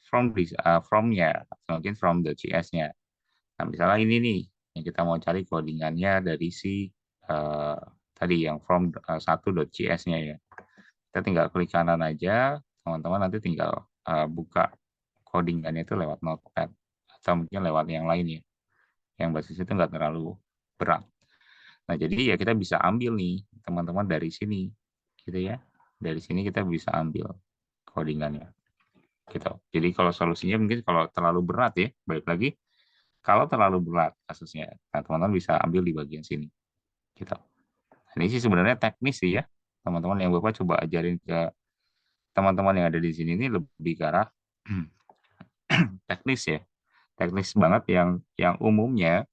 from-nya, atau mungkin from the JS-nya. Nah, misalnya ini nih, yang kita mau cari codingannya dari si uh, tadi yang from1.js-nya ya. Kita tinggal klik kanan aja, teman-teman nanti tinggal buka codingannya itu lewat Notepad atau mungkin lewat yang lainnya yang basis itu nggak terlalu berat. Nah, jadi ya kita bisa ambil nih teman-teman dari sini gitu ya. Dari sini kita bisa ambil codingannya gitu. Jadi kalau solusinya mungkin kalau terlalu berat ya, balik lagi kalau terlalu berat kasusnya, nah teman-teman bisa ambil di bagian sini gitu. Ini sih sebenarnya teknis sih ya. Teman-teman yang Bapak coba ajarin ke teman-teman yang ada di sini ini lebih ke arah teknis ya, teknis banget yang umumnya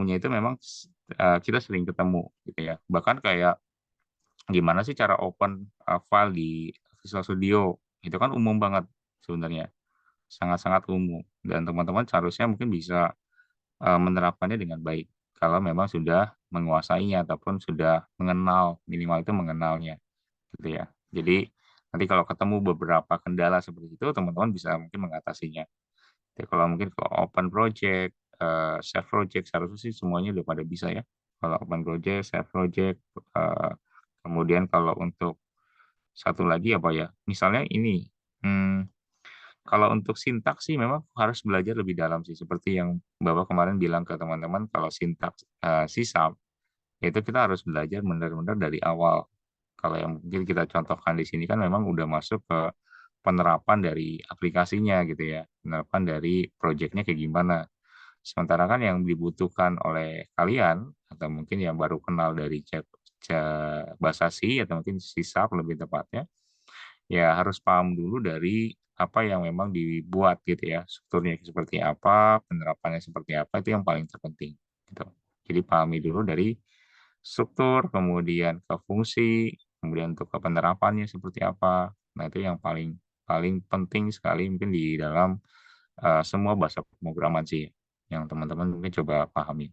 itu memang kita sering ketemu gitu ya. Bahkan kayak gimana sih cara open file di Visual Studio itu kan umum banget sebenarnya, sangat-sangat umum dan teman-teman seharusnya mungkin bisa menerapkannya dengan baik kalau memang sudah menguasainya ataupun sudah mengenal, minimal itu mengenalnya gitu ya. Jadi nanti kalau ketemu beberapa kendala seperti itu teman-teman bisa mungkin mengatasinya. Jadi kalau mungkin kalau open project, save project, seharusnya sih semuanya udah pada bisa ya. Kalau open project, save project, eh, kemudian kalau untuk satu lagi apa ya, misalnya ini, hmm, kalau untuk sintaks sih memang harus belajar lebih dalam sih. Seperti yang Bapak kemarin bilang ke teman-teman, kalau sintaks sisap, itu kita harus belajar benar-benar dari awal. Kalau yang mungkin kita contohkan di sini kan memang udah masuk ke penerapan dari aplikasinya gitu ya, penerapan dari proyeknya kayak gimana. Sementara kan yang dibutuhkan oleh kalian atau mungkin yang baru kenal dari bahasa C atau mungkin C# lebih tepatnya, ya harus paham dulu dari apa yang memang dibuat gitu ya, strukturnya seperti apa, penerapannya seperti apa, itu yang paling terpenting gitu. Jadi pahami dulu dari struktur, kemudian ke fungsi, kemudian untuk ke penerapannya seperti apa. Nah, itu yang paling paling penting sekali mungkin di dalam semua bahasa pemrograman sih yang teman-teman mungkin coba pahami.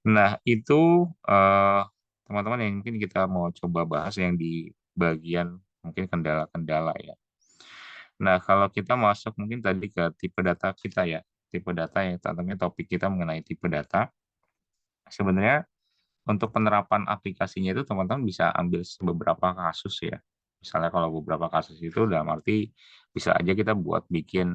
Nah, itu eh, teman-teman yang mungkin kita mau coba bahas yang di bagian mungkin kendala-kendala ya. Nah, kalau kita masuk mungkin tadi ke tipe data kita ya, tipe data yang tentunya topik kita mengenai tipe data. Sebenarnya untuk penerapan aplikasinya itu teman-teman bisa ambil beberapa kasus ya. Misalnya kalau beberapa kasus itu dalam arti bisa aja kita buat bikin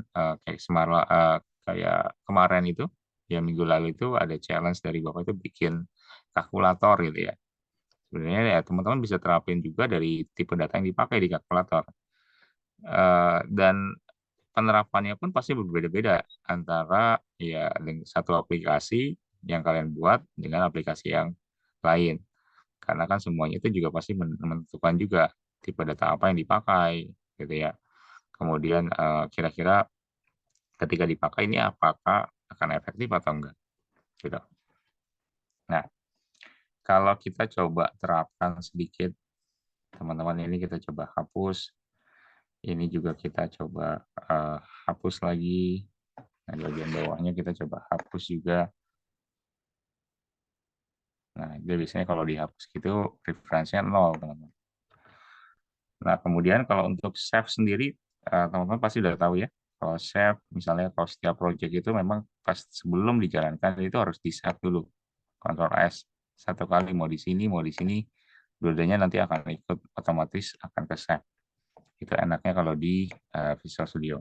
kayak kemarin itu, ya minggu lalu itu ada challenge dari Bapak itu bikin kalkulator gitu ya. Sebenarnya ya teman-teman bisa terapin juga dari tipe data yang dipakai di kalkulator. Dan penerapannya pun pasti berbeda-beda antara ya dengan satu aplikasi yang kalian buat dengan aplikasi yang lain. Karena kan semuanya itu juga pasti menentukan juga tipe data apa yang dipakai, gitu ya. Kemudian kira-kira ketika dipakai ini apakah akan efektif atau enggak, gitu. Nah, kalau kita coba terapkan sedikit, teman-teman ini kita coba hapus Ini juga kita coba hapus lagi. Nah, di bagian bawahnya kita coba hapus juga. Nah, itu biasanya kalau dihapus gitu referensinya 0, teman-teman. Nah, kemudian kalau untuk save sendiri, teman-teman pasti udah tahu ya. Kalau save, misalnya kalau setiap project itu memang pas sebelum dijalankan itu harus di-save dulu. Ctrl S. Satu kali mau di sini, dua-duanya nanti akan ikut otomatis akan ke save. Itu enaknya kalau di Visual Studio.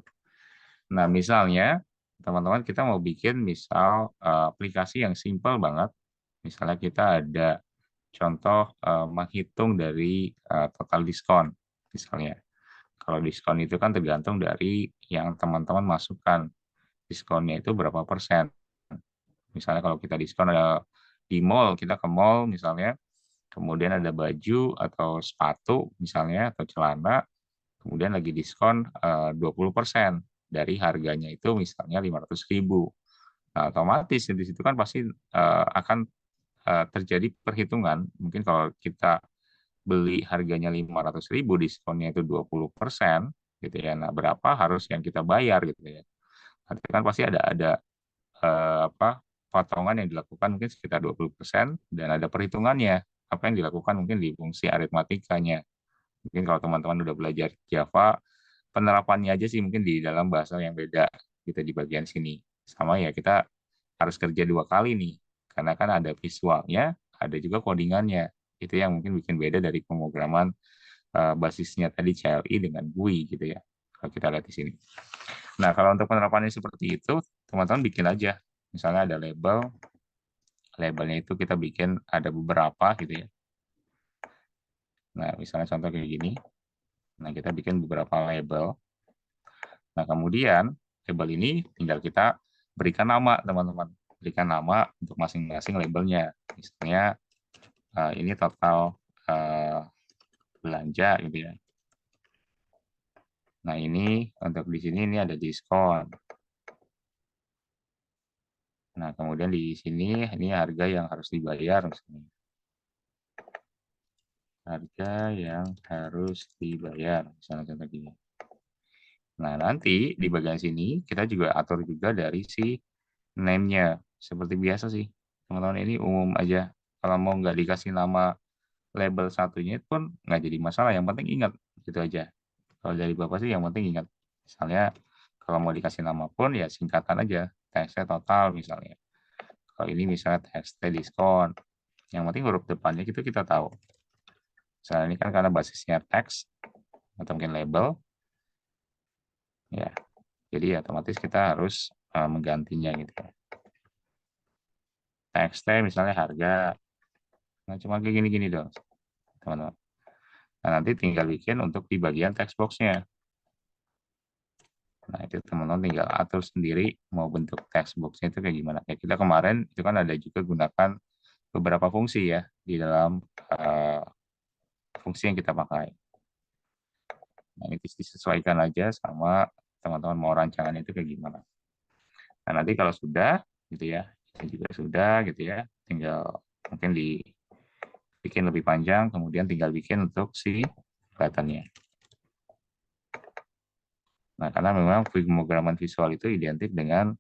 Nah, misalnya teman-teman kita mau bikin misal aplikasi yang simple banget. Misalnya kita ada contoh menghitung dari total diskon. Misalnya, kalau diskon itu kan tergantung dari yang teman-teman masukkan. Diskonnya itu berapa persen. Misalnya kalau kita diskon ada di mall, kita ke mall misalnya, kemudian ada baju atau sepatu misalnya, atau celana, kemudian lagi diskon 20% dari harganya itu misalnya 500.000. Nah, otomatis di situ kan pasti akan terjadi perhitungan. Mungkin kalau kita beli harganya 500.000, diskonnya itu 20%, gitu ya. Nah, berapa harus yang kita bayar gitu ya. Nanti kan pasti ada apa potongan yang dilakukan mungkin sekitar 20% dan ada perhitungannya apa yang dilakukan mungkin di fungsi aritmatikanya. Mungkin kalau teman-teman udah belajar Java, penerapannya aja sih mungkin di dalam bahasa yang beda gitu di bagian sini. Sama ya kita harus kerja dua kali nih, karena kan ada visualnya, ada juga codingannya. Itu yang mungkin bikin beda dari pemrograman basisnya tadi CLI dengan GUI gitu ya. Kalau kita lihat di sini. Nah, kalau untuk penerapannya seperti itu, teman-teman bikin aja. Misalnya ada label, labelnya itu kita bikin ada beberapa gitu ya. Nah, misalnya contoh kayak gini. Nah, kita bikin beberapa label. Nah, kemudian label ini tinggal kita berikan nama, teman-teman. Berikan nama untuk masing-masing labelnya. Misalnya, ini total belanja gitu ya. Nah, ini untuk di sini ini ada diskon. Nah, kemudian di sini ini harga yang harus dibayar misalnya. Harga yang harus dibayar, misalnya contoh gini. Nah, nanti di bagian sini kita juga atur juga dari si name-nya. Seperti biasa sih, teman-teman ini umum aja. Kalau mau nggak dikasih nama label satunya pun nggak jadi masalah. Yang penting ingat, gitu aja. Kalau dari Bapak sih yang penting ingat. Misalnya kalau mau dikasih nama pun ya singkatan aja. TXT total misalnya. Kalau ini misalnya TXT diskon. Yang penting huruf depannya itu kita tahu. Misalnya ini kan karena basisnya teks atau mungkin label, ya. Jadi otomatis kita harus menggantinya gitu ya. TXT misalnya harga. Nah, cuma kayak gini-gini dong, teman-teman. Nah, nanti tinggal bikin untuk di bagian text box-nya. Nah, itu teman-teman tinggal atur sendiri mau bentuk text box-nya itu kayak gimana. Ya, kita kemarin itu kan ada juga gunakan beberapa fungsi ya di dalam fungsi yang kita pakai. Nah, ini disesuaikan aja sama teman-teman mau rancangan itu kayak gimana. Nah, nanti kalau sudah gitu ya, ini juga sudah gitu ya, tinggal mungkin dibikin lebih panjang, kemudian tinggal bikin untuk si button-nya. Nah, karena memang pemrograman visual itu identik dengan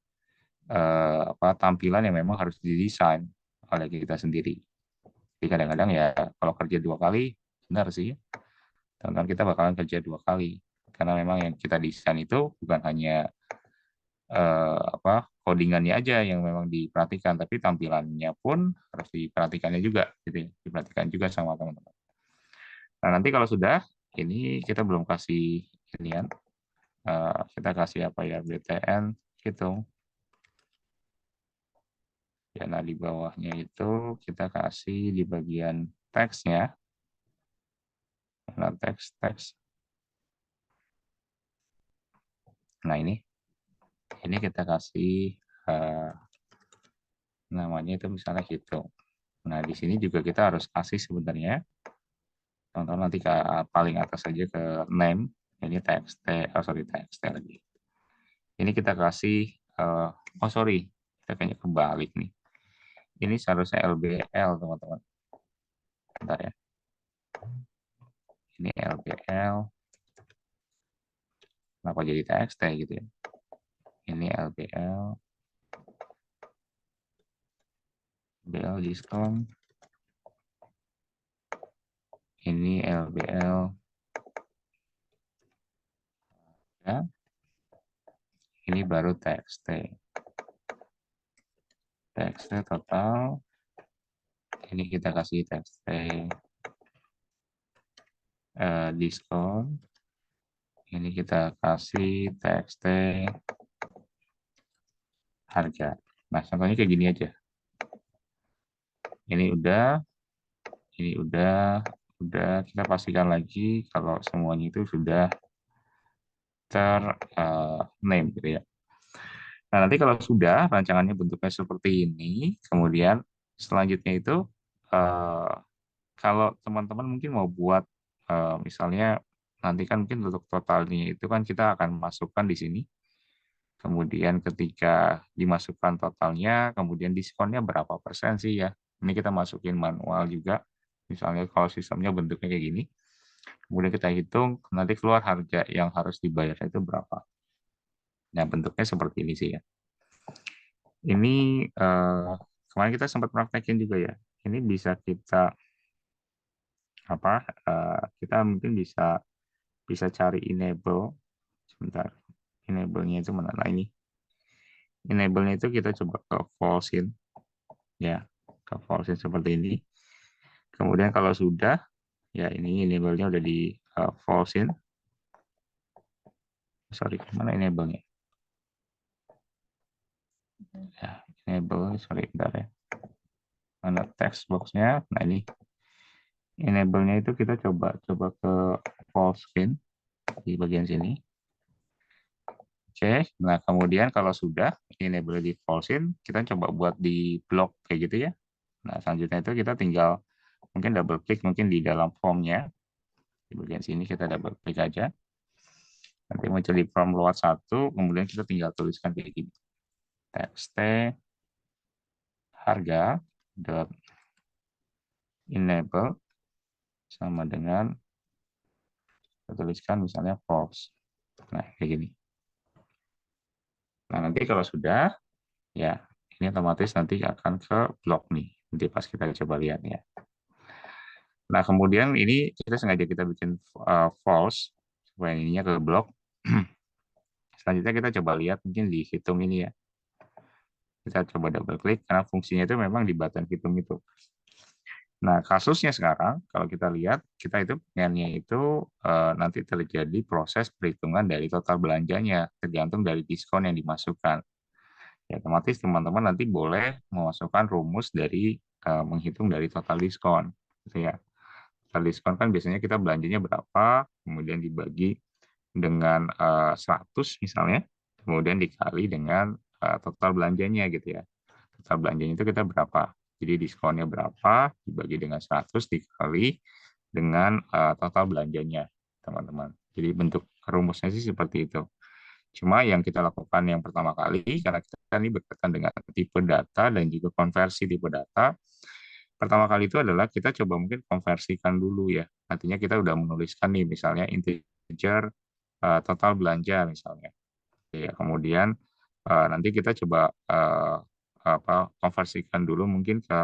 tampilan yang memang harus didesain oleh kita sendiri. Jadi kadang-kadang ya kalau kerja dua kali, benar sih, teman-teman kita bakalan kerja dua kali. Karena memang yang kita desain itu bukan hanya codingannya aja yang memang diperhatikan, tapi tampilannya pun harus diperhatikannya juga, gitu ya. Diperhatikan juga sama teman-teman. Nah, nanti kalau sudah, ini kita belum kasih ini kan, kita kasih apa ya, BTN hitung. Ya, nah di bawahnya itu kita kasih di bagian teksnya, nah teks. Nah ini kita kasih namanya itu misalnya hitung. Nah di sini juga kita harus kasih sebenarnya, contoh nanti ke paling atas saja ke name, ini txt, txt lagi. Ini kita kasih, sorry, kita kayaknya kebalik nih. Ini seharusnya LBL teman-teman. Bentar ya. Ini LBL. Kenapa jadi TXT gitu ya? Ini LBL diskon. Ini LBL ya. Ini baru TXT. TXT total. Ini kita kasih TXT diskon. Ini kita kasih TXT harga. Nah, contohnya kayak gini aja. Ini udah kita pastikan lagi kalau semuanya itu sudah name gitu ya. Nah, nanti kalau sudah rancangannya bentuknya seperti ini, kemudian selanjutnya itu eh, kalau teman-teman mungkin mau buat misalnya nanti kan mungkin untuk totalnya itu kan kita akan masukkan di sini. Kemudian ketika dimasukkan totalnya, kemudian diskonnya berapa persen sih ya? Ini kita masukin manual juga. Misalnya kalau sistemnya bentuknya kayak gini, kemudian kita hitung nanti keluar harga yang harus dibayar itu berapa. Nah, bentuknya seperti ini sih ya. Ini kemarin kita sempat praktekin juga ya. Ini bisa kita apa? Kita mungkin bisa bisa cari enable. Sebentar. Enable-nya itu mana? Nah, ini. Enable-nya itu kita coba ke false-in ya. Ke false-in seperti ini. Kemudian kalau sudah ya ini enable-nya udah di false-in. Sorry, mana enable-nya? Ya, enable, sorry, bentar ya. Mana text box-nya? Nah, ini enable-nya itu kita coba ke false-in di bagian sini. Oke, nah kemudian kalau sudah enable di false-in, kita coba buat di block kayak gitu ya. Nah, selanjutnya itu kita tinggal mungkin double klik mungkin di dalam formnya. Di bagian sini kita double klik aja. Nanti muncul di form load 1, kemudian kita tinggal tuliskan kayak gini. Txt harga dot enable sama dengan kita tuliskan misalnya false. Nah, kayak gini. Nah, nanti kalau sudah, ya ini otomatis nanti akan ke blok nih. Nanti pas kita coba lihat ya. Nah, kemudian ini kita sengaja kita bikin false supaya ininya ke blok. Selanjutnya kita coba lihat mungkin di hitung ini ya. Kita coba double klik karena fungsinya itu memang di button hitung itu. Nah, kasusnya sekarang kalau kita lihat kita itu pengennya itu nanti terjadi proses perhitungan dari total belanjanya tergantung dari diskon yang dimasukkan. Ya, otomatis teman-teman nanti boleh memasukkan rumus dari menghitung dari total diskon, gitu ya. Total diskon kan biasanya kita belanjanya berapa, kemudian dibagi dengan 100 misalnya, kemudian dikali dengan total belanjanya gitu ya. Total belanjanya itu kita berapa. Jadi diskonnya berapa, dibagi dengan 100 dikali dengan total belanjanya, teman-teman. Jadi bentuk rumusnya sih seperti itu. Cuma yang kita lakukan yang pertama kali, karena kita ini berkaitan dengan tipe data dan juga konversi tipe data, pertama kali itu adalah kita coba mungkin konversikan dulu ya. Artinya kita udah menuliskan nih misalnya integer total belanja misalnya. Ya, kemudian nanti kita coba konversikan dulu mungkin ke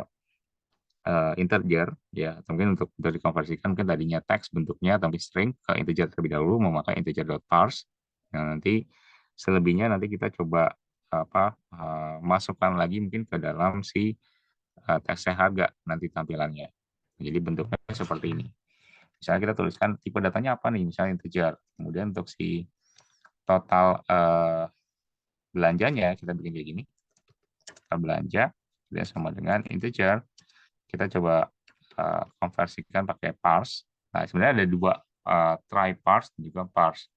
integer ya, atau mungkin untuk dikonversikan mungkin tadinya teks bentuknya tapi string ke integer terlebih dahulu memakai integer.parse. Nah, nanti selebihnya nanti kita coba masukkan lagi mungkin ke dalam si teksnya harga nanti tampilannya. Jadi bentuknya seperti ini. Misalnya kita tuliskan tipe datanya apa nih, misalnya integer. Kemudian untuk si total belanjanya kita bikin kayak gini. Total belanja dia sama dengan integer. Kita coba konversikan pakai parse. Nah, sebenarnya ada dua, try parse dan juga parse.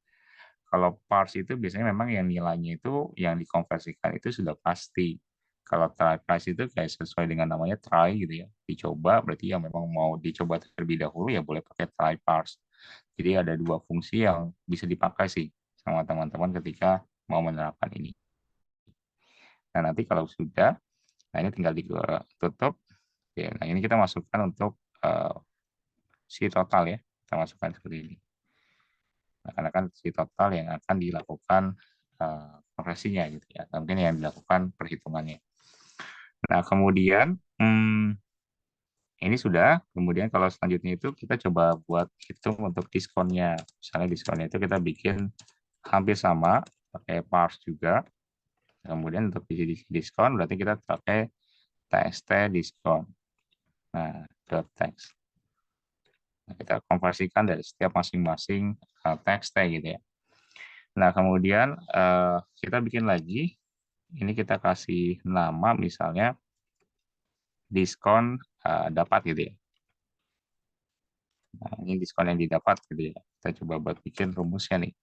Kalau parse itu biasanya memang yang nilainya itu yang dikonversikan itu sudah pasti. Kalau try parse itu kayak sesuai dengan namanya try gitu ya. Dicoba berarti yang memang mau dicoba terlebih dahulu ya boleh pakai try parse. Jadi ada dua fungsi yang bisa dipakai sih sama teman-teman ketika mau menerapkan ini. Nah, nanti kalau sudah, nah ini tinggal ditutup. Ya, nah ini kita masukkan untuk si total ya. Kita masukkan seperti ini. Nah, karena kan si total yang akan dilakukan konversinya gitu ya, mungkin yang dilakukan perhitungannya. Nah, kemudian ini sudah. Kemudian kalau selanjutnya itu kita coba buat hitung untuk diskonnya. Misalnya diskonnya itu kita bikin hampir sama, pakai parse juga. Kemudian untuk diskon berarti kita pakai txt diskon. Nah, dot text. Nah, kita konversikan dari setiap masing-masing txt gitu ya. Nah, kemudian kita bikin lagi. Ini kita kasih nama misalnya diskon dapat gitu ya. Nah, ini diskon yang didapat gitu ya. Kita coba buat bikin rumusnya nih.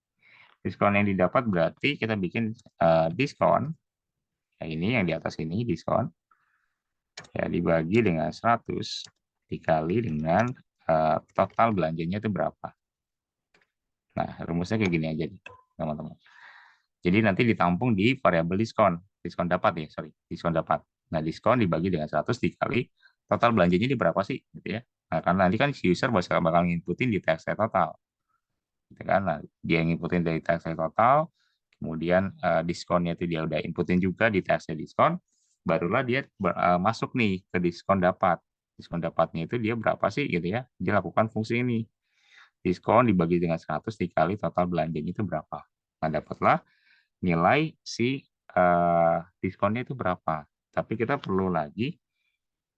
Diskon yang didapat berarti kita bikin diskon. Ya, ini yang di atas ini diskon. Ya, dibagi dengan 100 dikali dengan total belanjanya itu berapa. Nah, rumusnya kayak gini aja nih, teman-teman. Jadi nanti ditampung di variabel diskon. Diskon dapat ya, sorry. Diskon dapat. Nah, diskon dibagi dengan 100 dikali total belanjanya ini berapa sih? Gitu ya. Nah, karena nanti kan si user bakal nginputin di TXT total. Gitu kan. Nah, dia nginputin dari TXT total, kemudian diskonnya itu dia udah inputin juga di TXT diskon, barulah dia masuk nih ke diskon dapat. Diskon dapatnya itu dia berapa sih gitu ya. Dia lakukan fungsi ini. Diskon dibagi dengan 100 dikali total belanjanya itu berapa. Nah, dapatlah nilai si diskonnya itu berapa. Tapi kita perlu lagi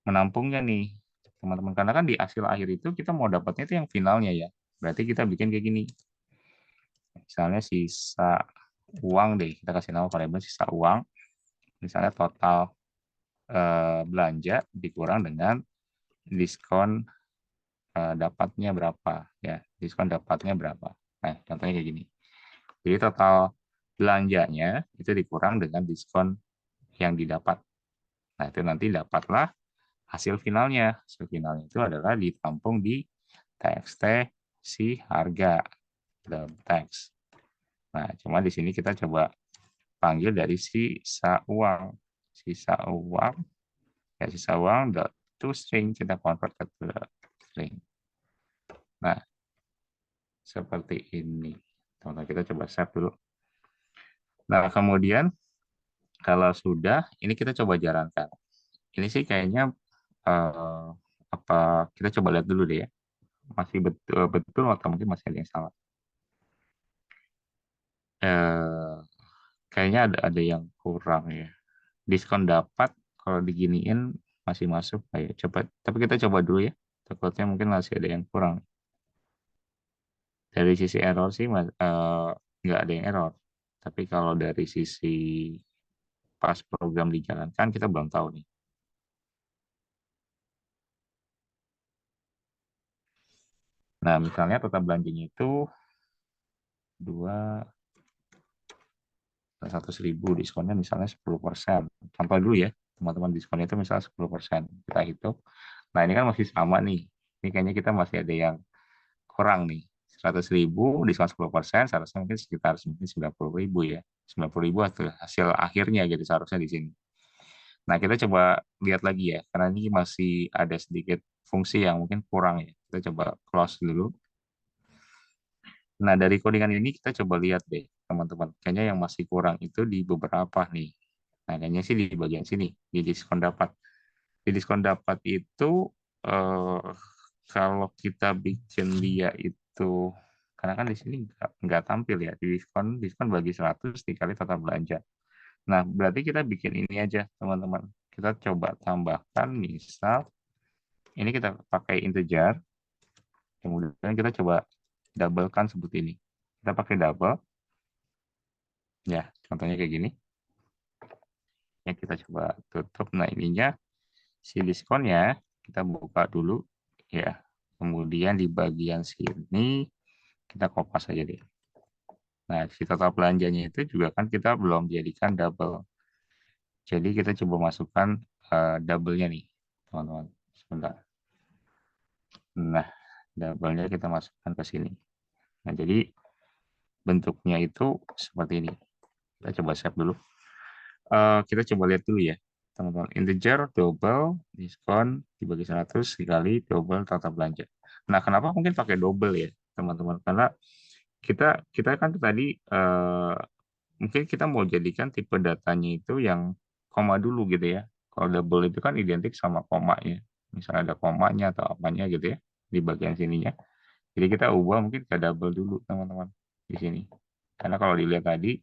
menampungnya nih, teman-teman. Karena kan di hasil akhir itu kita mau dapatnya itu yang finalnya ya. Berarti kita bikin kayak gini. Misalnya sisa uang deh, kita kasih nama variabel sisa uang. Misalnya total belanja dikurang dengan diskon dapatnya berapa ya. Diskon dapatnya berapa. Nah, contohnya kayak gini. Jadi total belanjanya itu dikurang dengan diskon yang didapat. Nah, itu nanti dapatlah hasil finalnya. Hasil finalnya itu adalah ditampung di txt si harga dalam teks. Nah, cuma di sini kita coba panggil dari sisa uang. Sisa uang, ya sisa uang dot to string, kita convert ke string. Nah, seperti ini. Teman-teman, kita coba save dulu. Nah, kemudian kalau sudah, ini kita coba jalankan. Ini sih kayaknya apa kita coba lihat dulu deh ya. Masih betul betul atau mungkin masih ada yang salah. Eh, kayaknya ada yang kurang ya. Diskon dapat kalau diginiin masih masuk kayak coba. Tapi kita coba dulu ya. Takutnya mungkin masih ada yang kurang. Dari sisi error sih nggak ada yang error. Tapi kalau dari sisi pas program dijalankan kita belum tahu nih. Nah, misalnya total belanjanya itu 200.000, diskonnya misalnya 10%. Contoh dulu ya, teman-teman, diskonnya itu misalnya 10%. Kita hitung. Nah, ini kan masih sama nih. Ini kayaknya kita masih ada yang kurang nih. 100.000 diskon 10%, seharusnya mungkin sekitar 90.000 ya. 90.000 hasil akhirnya gitu seharusnya di sini. Nah, kita coba lihat lagi ya, karena ini masih ada sedikit fungsi yang mungkin kurang ya. Kita coba close dulu. Nah, dari codingan ini kita coba lihat deh, teman-teman. Kayaknya yang masih kurang itu di beberapa nih. Nah, kayaknya sih di bagian sini, di diskon dapat. Di diskon dapat itu, eh, kalau kita bikin dia itu, karena kan di sini nggak tampil ya, di diskon, diskon bagi 100 dikali total belanja. Nah, berarti kita bikin ini aja, teman-teman. Kita coba tambahkan, misal, ini kita pakai integer, kemudian kita coba doublekan seperti ini. Kita pakai double, ya, contohnya kayak gini. Ya, kita coba tutup. Nah, ininya, si diskonnya, kita buka dulu, ya. Kemudian di bagian sini, kita kopas aja deh. Nah, si total belanjanya itu juga kan kita belum jadikan double. Jadi kita coba masukkan double-nya nih, teman-teman. Sebentar. Nah, double-nya kita masukkan ke sini. Nah, jadi bentuknya itu seperti ini. Kita coba save dulu. Kita coba lihat dulu ya, teman-teman. Integer, double, diskon, dibagi 100 dikali double total belanja. Nah, kenapa mungkin pakai double ya, teman-teman? Karena kita kita kan tadi mungkin kita mau jadikan tipe datanya itu yang koma dulu gitu ya. Kalau double itu kan identik sama koma ya. Misalnya ada komanya atau apanya gitu ya di bagian sininya. Jadi kita ubah mungkin ke double dulu teman-teman di sini. Karena kalau dilihat tadi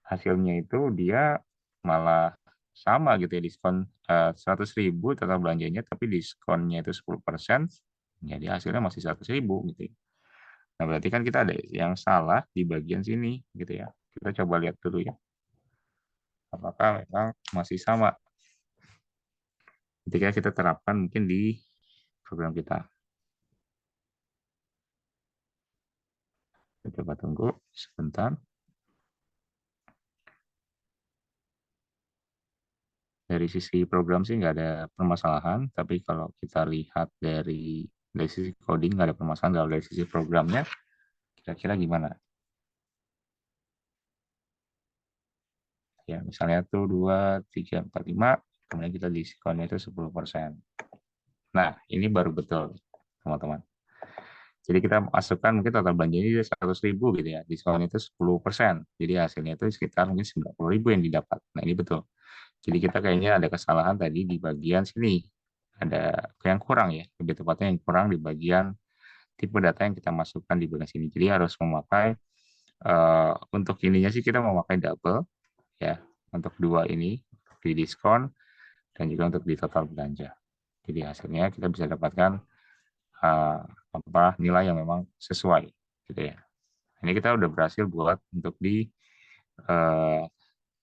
hasilnya itu dia malah sama gitu ya, diskon 100.000 total belanjanya tapi diskonnya itu 10%, jadi hasilnya masih 100.000 gitu ya. Nah, berarti kan kita ada yang salah di bagian sini gitu ya. Kita coba lihat dulu ya, apakah memang masih sama ketika kita terapkan mungkin di program kita. Kita coba tunggu sebentar. Dari sisi program sih nggak ada permasalahan, tapi kalau kita lihat dari sisi coding nggak ada permasalahan. Kalau dari sisi programnya, kira-kira gimana? Ya, misalnya tuh 2, 3, 4, 5, kemudian kita diskonnya itu 10%. Nah, ini baru betul, teman-teman. Jadi kita masukkan mungkin total belanjanya 100.000 gitu ya, diskon itu 10%. Jadi hasilnya itu sekitar mungkin 90.000 yang didapat. Nah, ini betul. Jadi kita kayaknya ada kesalahan tadi di bagian sini. Ada yang kurang ya, lebih tepatnya yang kurang di bagian tipe data yang kita masukkan di bagian sini. Jadi harus memakai, untuk ininya sih kita memakai double ya, untuk dua ini, di diskon dan juga untuk di total belanja. Jadi hasilnya kita bisa dapatkan uh, nilai yang memang sesuai gitu ya. Ini kita udah berhasil buat untuk di uh,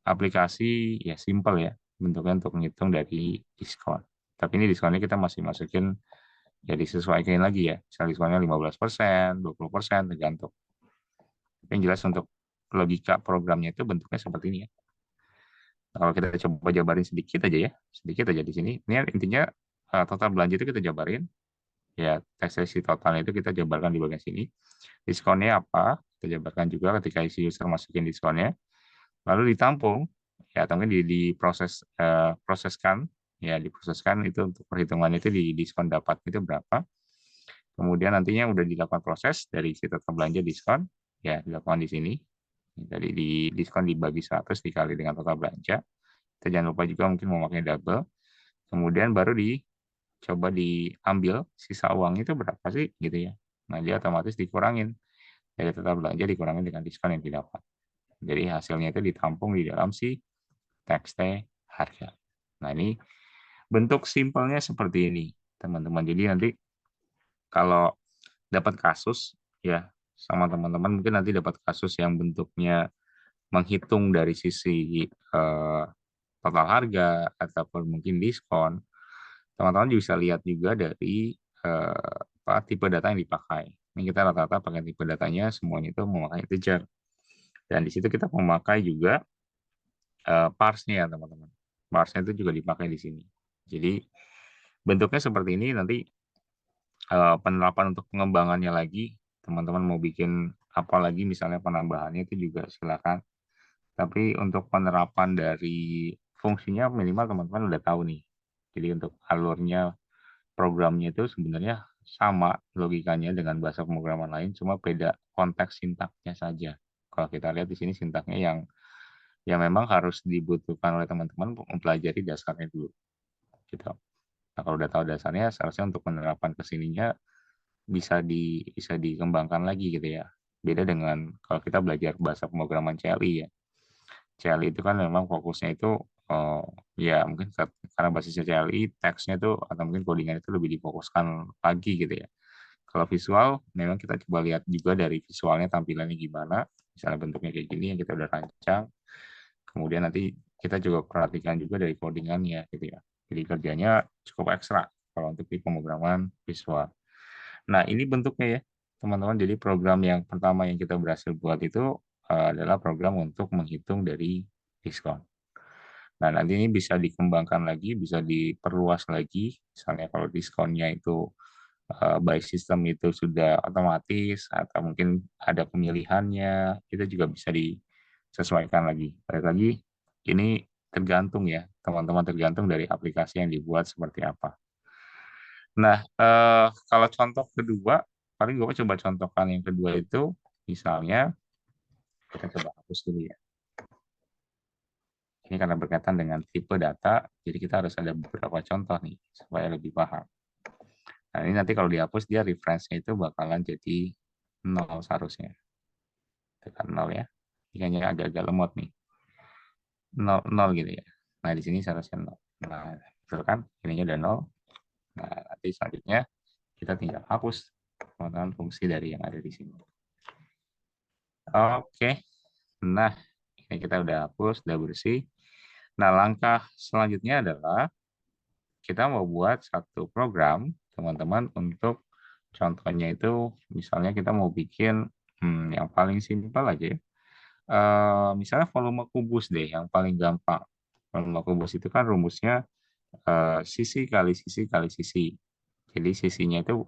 aplikasi ya simple ya bentuknya untuk menghitung dari diskon. Tapi ini diskonnya kita masih masukin ya disesuaikan lagi ya. Misalnya diskonnya 15%, 20% tergantung. Tapi yang jelas untuk logika programnya itu bentuknya seperti ini ya. Nah, kalau kita coba jabarin sedikit aja ya, sedikit aja di sini. Ini intinya total belanja itu kita jabarin, ya taxation totalnya itu kita jabarkan di bagian sini. Diskonnya apa? Kita jabarkan juga ketika isi user masukin diskonnya. Lalu ditampung, ya atau mungkin diproses proseskan, ya diproseskan itu untuk perhitungannya itu di diskon dapat itu berapa. Kemudian nantinya udah dilakukan proses dari si total belanja diskon, ya dilakukan di sini. Jadi di diskon dibagi 100 dikali dengan total belanja. Kita jangan lupa juga mungkin memakai double. Kemudian baru coba diambil sisa uang itu berapa sih gitu ya. Nah, dia otomatis dikurangin dari total belanja dikurangin dengan diskon yang didapat. Jadi hasilnya itu ditampung di dalam si teks harga. Nah, ini bentuk simpelnya seperti ini, teman-teman. Jadi nanti kalau dapat kasus ya sama teman-teman mungkin nanti dapat kasus yang bentuknya menghitung dari sisi total harga ataupun mungkin diskon, teman-teman bisa lihat juga dari tipe data yang dipakai. Ini kita rata-rata pakai tipe datanya semuanya itu memakai integer. Dan di situ kita memakai juga parsnya ya teman-teman. Parsnya itu juga dipakai di sini. Jadi bentuknya seperti ini nanti penerapan untuk pengembangannya lagi, teman-teman mau bikin apa lagi misalnya penambahannya itu juga silakan. Tapi untuk penerapan dari fungsinya minimal teman-teman udah tahu nih. Jadi untuk alurnya programnya itu sebenarnya sama logikanya dengan bahasa pemrograman lain, cuma beda konteks sintaknya saja. Kalau kita lihat di sini sintaknya yang memang harus dibutuhkan oleh teman-teman untuk mempelajari dasarnya dulu. Gitu. Nah, kalau udah tahu dasarnya, seharusnya untuk penerapan ke sininya bisa dikembangkan lagi gitu ya. Beda dengan kalau kita belajar bahasa pemrograman CLI ya. CLI itu kan memang fokusnya itu ya mungkin karena basisnya CLI, teksnya itu atau mungkin codingan itu lebih difokuskan lagi gitu ya. Kalau visual, memang kita coba lihat juga dari visualnya tampilannya gimana. Misalnya bentuknya kayak gini yang kita udah rancang. Kemudian nanti kita juga perhatikan juga dari codingannya gitu ya. Jadi kerjanya cukup ekstra kalau untuk di pemrograman visual. Nah, ini bentuknya ya, teman-teman. Jadi program yang pertama yang kita berhasil buat itu adalah program untuk menghitung dari diskon. Nah, nanti ini bisa dikembangkan lagi, bisa diperluas lagi. Misalnya kalau diskonnya itu by system itu sudah otomatis atau mungkin ada pemilihannya, itu juga bisa disesuaikan lagi. Balik lagi, ini tergantung ya, teman-teman tergantung dari aplikasi yang dibuat seperti apa. Nah, kalau contoh kedua, paling gue coba contohkan yang kedua itu, Misalnya, kita coba hapus dulu ya. Ini karena berkaitan dengan tipe data, jadi kita harus ada beberapa contoh nih, supaya lebih paham. Nah, ini nanti kalau dihapus, dia reference-nya itu bakalan jadi 0 seharusnya. Tekan 0 ya. Ini hanya agak-agak lemot nih. 0, 0 gitu ya. Nah, di sini seharusnya 0. Nah, betul kan? Ininya udah 0. Nah, nanti selanjutnya kita tinggal hapus teman-teman fungsi dari yang ada di sini. Oke. Nah, ini kita udah hapus, udah bersih. Nah, langkah selanjutnya adalah kita mau buat satu program, teman-teman, untuk contohnya itu misalnya kita mau bikin yang paling simpel aja ya. Misalnya volume kubus deh, yang paling gampang. Volume kubus itu kan rumusnya sisi kali sisi kali sisi. Jadi sisinya itu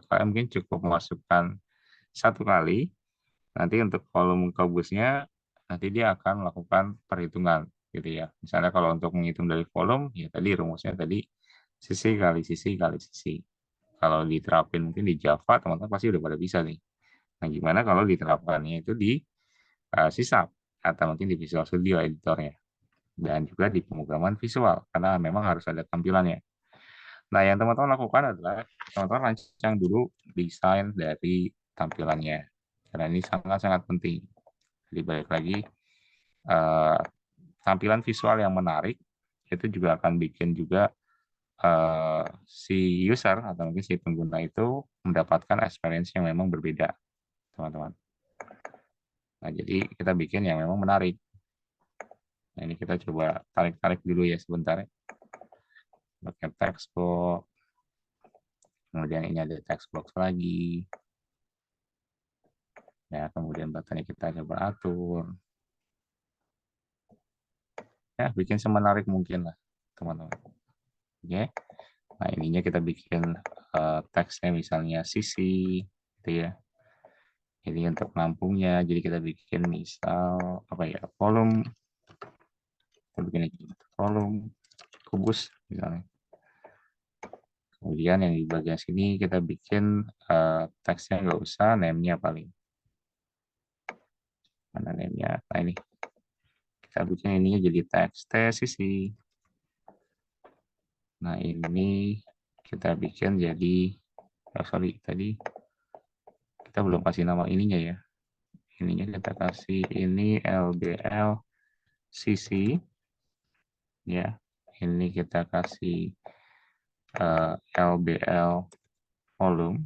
kalian mungkin cukup memasukkan satu kali. Nanti untuk volume kubusnya nanti dia akan melakukan perhitungan gitu ya. Misalnya kalau untuk menghitung dari volume ya tadi rumusnya tadi sisi kali sisi kali sisi. Kalau diterapin mungkin di Java teman-teman pasti udah pada bisa nih. Nah, gimana kalau diterapkannya itu di Sysap atau mungkin di Visual Studio editornya dan juga di pemrograman visual karena memang harus ada tampilannya. Nah, yang teman-teman lakukan adalah teman-teman rancang dulu desain dari tampilannya karena ini sangat-sangat penting. Jadi balik lagi eh, tampilan visual yang menarik itu juga akan bikin juga si user atau mungkin si pengguna itu mendapatkan experience yang memang berbeda, teman-teman. Nah, jadi kita bikin yang memang menarik. Nah, ini kita coba tarik-tarik dulu ya sebentar ya. Pakai text box. Kemudian ini ada text box lagi. Ya, kemudian buttonnya kita coba atur. Ya, bikin semenarik mungkin lah, teman-teman. Oke. Nah, ininya kita bikin teksnya misalnya sisi, gitu ya. Jadi untuk lampungnya, jadi kita bikin misal apa ya, volume, kita bikin ini, volume kubus misalnya. Kemudian yang di bagian sini kita bikin teksnya nggak usah, name-nya paling. Mana name-nya? Nah ini, kita bikin ininya jadi teks sisi. Nah ini kita bikin jadi, sorry tadi kita belum kasih nama ininya ya. Ininya kita kasih ini LBL CC ya. Ini kita kasih LBL volume.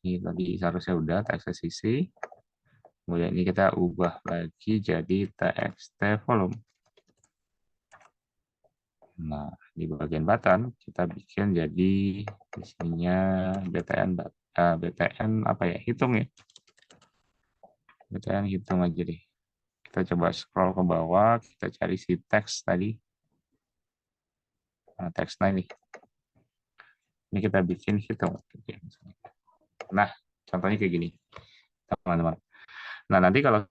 Ini tadi seharusnya udah teks CC. Kemudian ini kita ubah lagi jadi TXT volume. Nah, di bagian button kita bikin jadi di sininya BTN apa ya? Hitung ya. BTN hitung aja deh. Kita coba scroll ke bawah, kita cari si teks tadi. Nah, teksnya ini. Ini kita bikin hitung. Nah, contohnya kayak gini, teman-teman. Nah, nanti kalau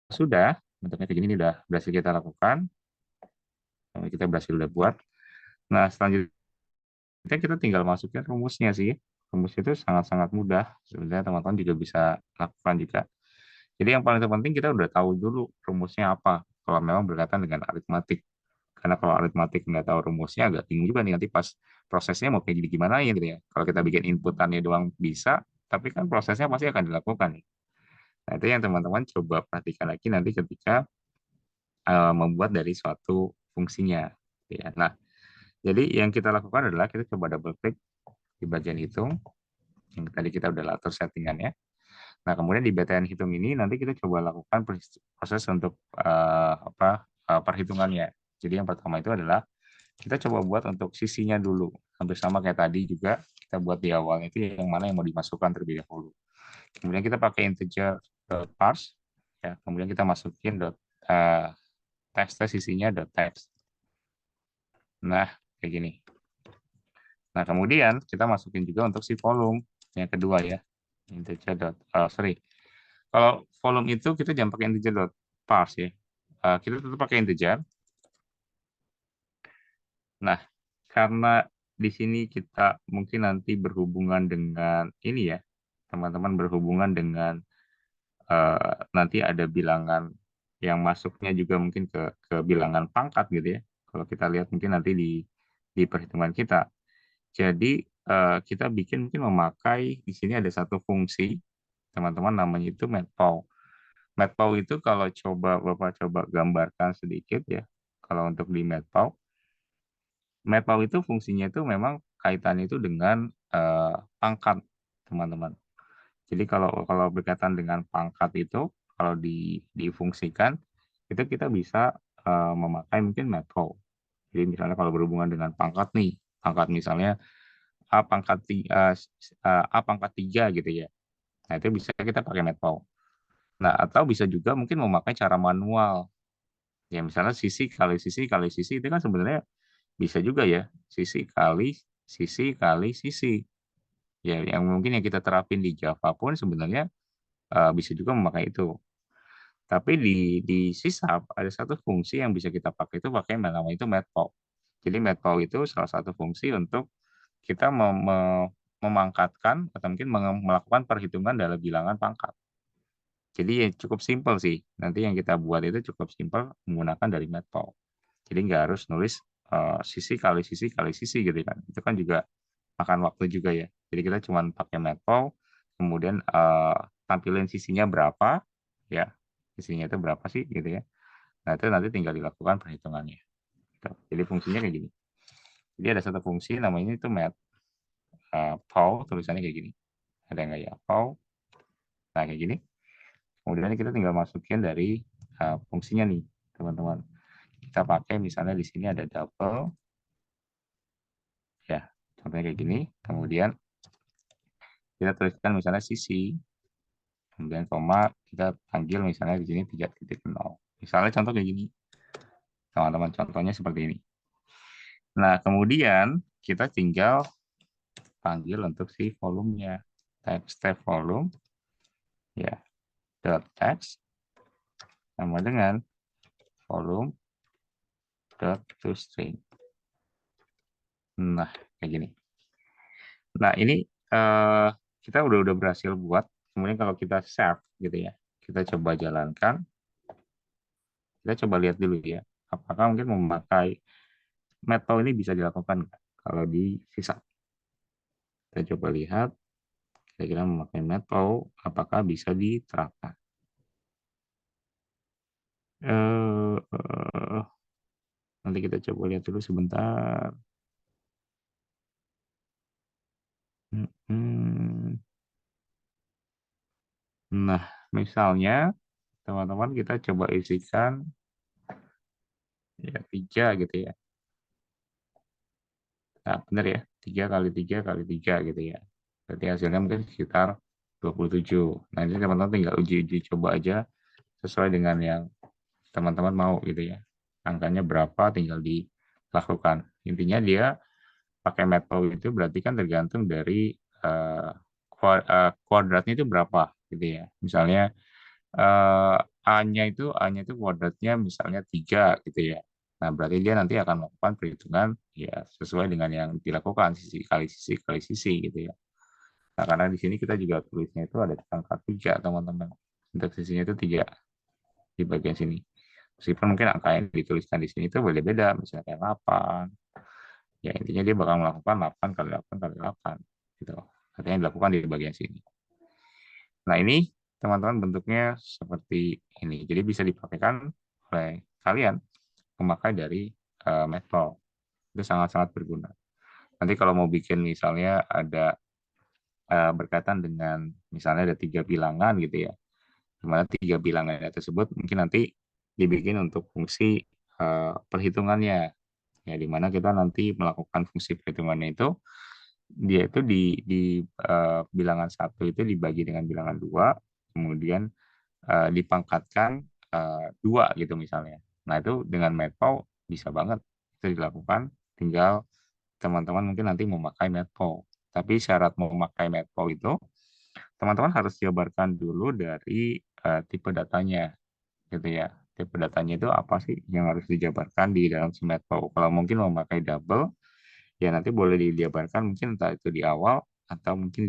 sudah, bentuknya kayak gini ini udah berhasil kita lakukan. Kita berhasil udah buat. Nah, selanjutnya kita tinggal masukin rumusnya sih. Rumus itu sangat-sangat mudah. Sebenarnya teman-teman juga bisa lakukan juga. Jadi yang paling terpenting kita udah tahu dulu rumusnya apa. Kalau memang berkaitan dengan aritmatik. Karena kalau aritmatik nggak tahu rumusnya agak bingung juga nih nanti pas prosesnya mau kayak gimana ya gitu ya. Kalau kita bikin inputannya doang bisa, tapi kan prosesnya pasti akan dilakukan nih. Nah itu yang teman-teman coba perhatikan lagi nanti ketika membuat dari suatu fungsinya. Ya. Nah, jadi yang kita lakukan adalah kita coba double klik di bagian hitung yang tadi kita udah atur settingannya. Nah, kemudian di BTN hitung ini nanti kita coba lakukan proses untuk perhitungannya. Jadi yang pertama itu adalah kita coba buat untuk sisinya dulu. Hampir sama kayak tadi juga kita buat di awalnya itu yang mana yang mau dimasukkan terlebih dahulu. Kemudian kita pakai integer parse, ya. Kemudian kita masukin text sisinya text. Nah, kayak gini. Nah, kemudian kita masukin juga untuk si volume yang kedua ya. Integer sorry. Kalau volume itu kita jangan pakai integer parse ya. Kita tetap pakai integer. Nah, karena di sini kita mungkin nanti berhubungan dengan ini ya, teman-teman berhubungan dengan nanti ada bilangan yang masuknya juga mungkin ke bilangan pangkat gitu ya. Kalau kita lihat mungkin nanti di perhitungan kita. Jadi kita bikin mungkin memakai di sini ada satu fungsi teman-teman namanya itu matplow. Matplow itu kalau Bapak coba gambarkan sedikit ya. Kalau untuk di matplow, matplow itu fungsinya itu memang kaitannya itu dengan pangkat teman-teman. Jadi kalau kalau berkaitan dengan pangkat itu kalau difungsikan itu kita bisa memakai mungkin matplow. Jadi misalnya kalau berhubungan dengan pangkat nih, pangkat misalnya A pangkat 3 gitu ya. Nah, itu bisa kita pakai matplow. Nah, atau bisa juga mungkin memakai cara manual. Ya, misalnya sisi kali sisi itu kan sebenarnya bisa juga ya. Sisi kali sisi. Ya, yang mungkin yang kita terapin di Java pun sebenarnya bisa juga memakai itu. Tapi di sysap ada satu fungsi yang bisa kita pakai itu pakai namanya itu matplow. Jadi matplow itu salah satu fungsi untuk kita memangkatkan atau mungkin melakukan perhitungan dalam bilangan pangkat. Jadi ya cukup simpel sih. Nanti yang kita buat itu cukup simpel menggunakan dari matplow. Jadi nggak harus nulis sisi kali sisi gitu kan. Itu kan juga makan waktu juga ya. Jadi kita cuma pakai matplow, kemudian tampilin sisinya berapa, ya sisinya itu berapa sih gitu ya. Nah itu nanti tinggal dilakukan perhitungannya. Gitu. Jadi fungsinya kayak gini. Jadi ada satu fungsi namanya itu pow, tulisannya kayak gini. Ada nggak ya pow? Nah kayak gini. Kemudian kita tinggal masukin dari fungsinya nih teman-teman. Kita pakai misalnya di sini ada double, ya contohnya kayak gini. Kemudian kita tuliskan misalnya sisi, kemudian koma kita panggil misalnya di sini 3.0. Misalnya contoh kayak gini, teman-teman contohnya seperti ini. Nah kemudian kita tinggal panggil untuk si volumenya, type step volume, ya dot text sama dengan volume dot toString. Nah kayak gini. Nah ini eh, kita udah berhasil buat. Kemudian kalau kita save gitu ya, kita coba jalankan. Kita coba lihat dulu ya, apakah mungkin memakai metode ini bisa dilakukan nggak? Kalau di sisa. Kita coba lihat, kira-kira memakai metode, apakah bisa diterapkan. Nanti kita coba lihat dulu sebentar. Nah, misalnya teman-teman kita coba isikan ya 3 gitu ya. Nah, benar ya, 3 kali 3 kali 3 gitu ya. Berarti hasilnya mungkin sekitar 27. Nah, ini teman-teman tinggal uji-uji coba aja sesuai dengan yang teman-teman mau gitu ya. Angkanya berapa tinggal dilakukan. Intinya dia pakai matplow itu berarti kan tergantung dari kuadratnya itu berapa gitu ya. Misalnya eh, A-nya itu kuadratnya misalnya 3 gitu ya. Nah, berarti dia nanti akan melakukan perhitungan ya sesuai dengan yang dilakukan sisi kali sisi gitu ya. Nah, karena di sini kita juga tulisnya itu ada angka 3 teman-teman. Untuk sisinya itu 3 di bagian sini. Meskipun mungkin angka yang dituliskan di sini itu beda-beda, misalnya kayak 8. Ya, intinya dia bakal melakukan 8 kali 8 kali 8. Gitu. Artinya dilakukan di bagian sini. Nah, ini teman-teman bentuknya seperti ini. Jadi bisa dipakaikan oleh kalian memakai dari Matplow. Itu sangat-sangat berguna. Nanti kalau mau bikin misalnya ada berkaitan dengan misalnya ada 3 bilangan gitu ya. Di mana 3 bilangan tersebut mungkin nanti dibikin untuk fungsi perhitungannya. Ya, di mana kita nanti melakukan fungsi perhitungannya itu dia itu di bilangan satu itu dibagi dengan bilangan 2, kemudian dipangkatkan 2 gitu misalnya. Nah itu dengan Matplow bisa banget itu dilakukan. Tinggal teman-teman mungkin nanti memakai Matplow. Tapi syarat memakai Matplow itu teman-teman harus jabarkan dulu dari tipe datanya gitu ya. Tipe datanya itu apa sih yang harus dijabarkan di dalam si Matplow. Kalau mungkin memakai double, ya nanti boleh dijabarkan mungkin entah itu di awal atau mungkin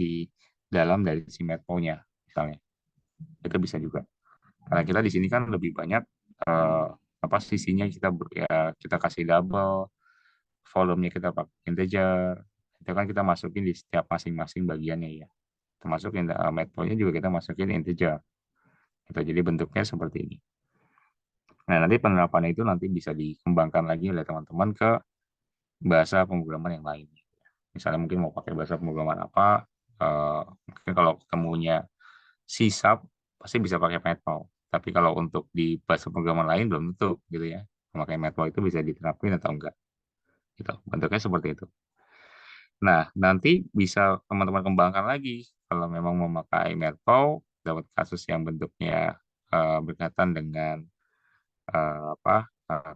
dalam dari si matplow-nya misalnya. Itu bisa juga. Karena kita di sini kan lebih banyak eh, apa sisinya ya kita kasih double, volumenya kita pakai integer. Itu kan kita masukin di setiap masing-masing bagiannya ya. Termasuk matplow-nya juga kita masukin integer. Gitu. Jadi bentuknya seperti ini. Nah, nanti penerapannya itu nanti bisa dikembangkan lagi oleh teman-teman ke bahasa pemrograman yang lain. Misalnya mungkin mau pakai bahasa pemrograman apa, mungkin kalau ketemunya C# pasti bisa pakai Matplow. Tapi kalau untuk di bahasa pemrograman lain belum tentu gitu ya. Memakai Matplow itu bisa diterapin atau enggak. Gitu. Bentuknya seperti itu. Nah, nanti bisa teman-teman kembangkan lagi kalau memang memakai Matplow dapat kasus yang bentuknya berkaitan dengan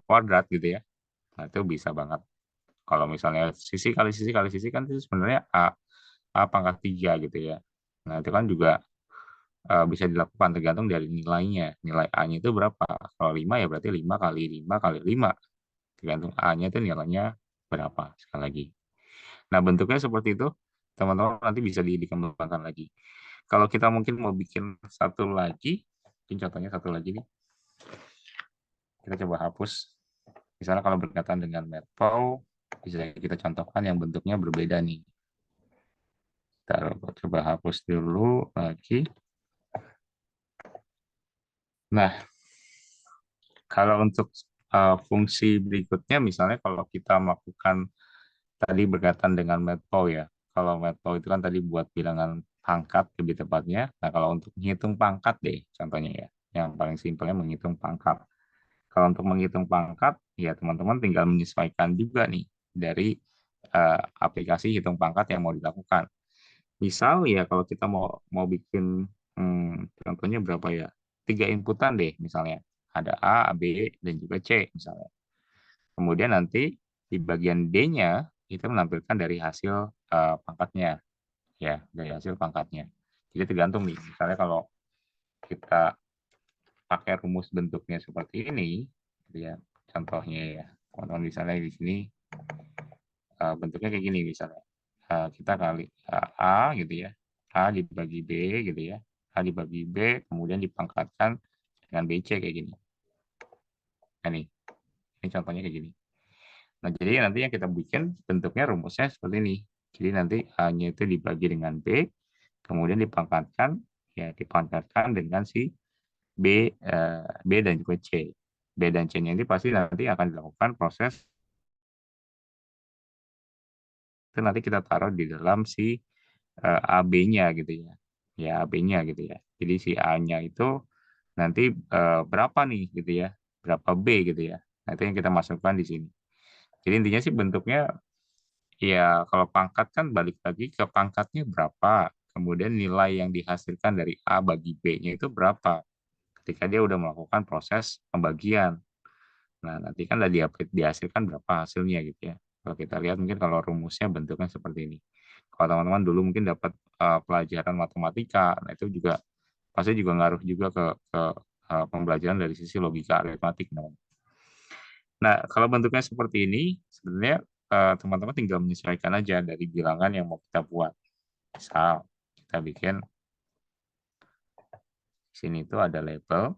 kuadrat gitu ya. Nah, itu bisa banget. Kalau misalnya sisi kali sisi kali sisi kan itu sebenarnya A pangkat 3 gitu ya. Nah, itu kan juga bisa dilakukan tergantung dari nilainya. Nilai A-nya itu berapa? Kalau 5 ya berarti 5 kali 5 kali 5. Tergantung A-nya itu nilainya berapa sekali lagi. Nah, bentuknya seperti itu. Teman-teman nanti bisa dikembangkan lagi. Kalau kita mungkin mau bikin satu lagi, mungkin contohnya satu lagi nih. Kita coba hapus. Misalnya kalau berkaitan dengan Matplow, bisa kita contohkan yang bentuknya berbeda nih. Kita coba hapus dulu lagi. Nah, kalau untuk fungsi berikutnya, misalnya kalau kita melakukan tadi berkaitan dengan Matplow ya. Kalau Matplow itu kan tadi buat bilangan pangkat lebih tepatnya. Nah, kalau untuk menghitung pangkat deh, contohnya ya. Yang paling simpelnya menghitung pangkat. Kalau untuk menghitung pangkat, ya teman-teman tinggal menyesuaikan juga nih dari aplikasi hitung pangkat yang mau dilakukan. Misal ya kalau kita mau mau bikin contohnya berapa ya? 3 inputan deh misalnya. Ada A, B, dan juga C misalnya. Kemudian nanti di bagian D-nya itu menampilkan dari hasil pangkatnya ya, dari hasil pangkatnya. Jadi tergantung nih, misalnya kalau kita pakai rumus bentuknya seperti ini, gitu ya. Contohnya ya, teman-teman misalnya di sini bentuknya kayak gini misalnya. Kita kali A gitu ya. A dibagi B gitu ya. A dibagi B, kemudian dipangkatkan dengan BC kayak gini. Nah, ini contohnya kayak gini. Nah, jadi nanti yang kita bikin bentuknya rumusnya seperti ini. Jadi nanti A-nya itu dibagi dengan B, kemudian dipangkatkan dengan si B dan juga C. B dan C-nya ini pasti nanti akan dilakukan proses itu nanti kita taruh di dalam si AB-nya gitu ya. Ya, AB-nya gitu ya. Jadi si A-nya itu nanti berapa nih gitu ya. Berapa B gitu ya. Nah, itu yang kita masukkan di sini. Jadi intinya sih bentuknya ya kalau pangkat kan balik lagi ke pangkatnya berapa. Kemudian nilai yang dihasilkan dari A bagi B-nya itu berapa. Ketika dia udah melakukan proses pembagian. Nah, nanti kan udah dihasilkan berapa hasilnya gitu ya. Kalau kita lihat mungkin kalau rumusnya bentuknya seperti ini. Kalau teman-teman dulu mungkin dapat pelajaran matematika, nah itu juga pasti juga ngaruh juga ke pembelajaran dari sisi logika aritmatik. Nah, kalau bentuknya seperti ini, sebenarnya teman-teman tinggal menyesuaikan aja dari bilangan yang mau kita buat. Misal, kita bikin di sini itu ada label.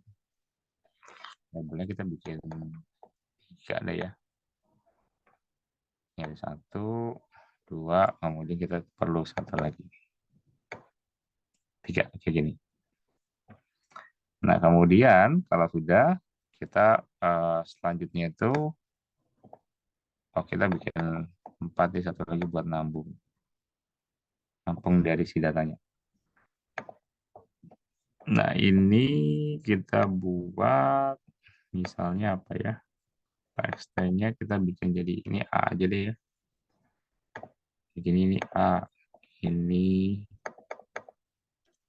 Labelnya kita bikin 3 ada ya. Ini ada 1, 2, kemudian kita perlu satu lagi. 3, kayak gini. Nah, kemudian kalau sudah, kita selanjutnya itu, kita bikin 4 di satu lagi buat nambung. Nambung dari si datanya. Nah, ini kita buat misalnya apa ya? TXT-nya kita bikin jadi ini A aja deh ya. Begini ini A, ini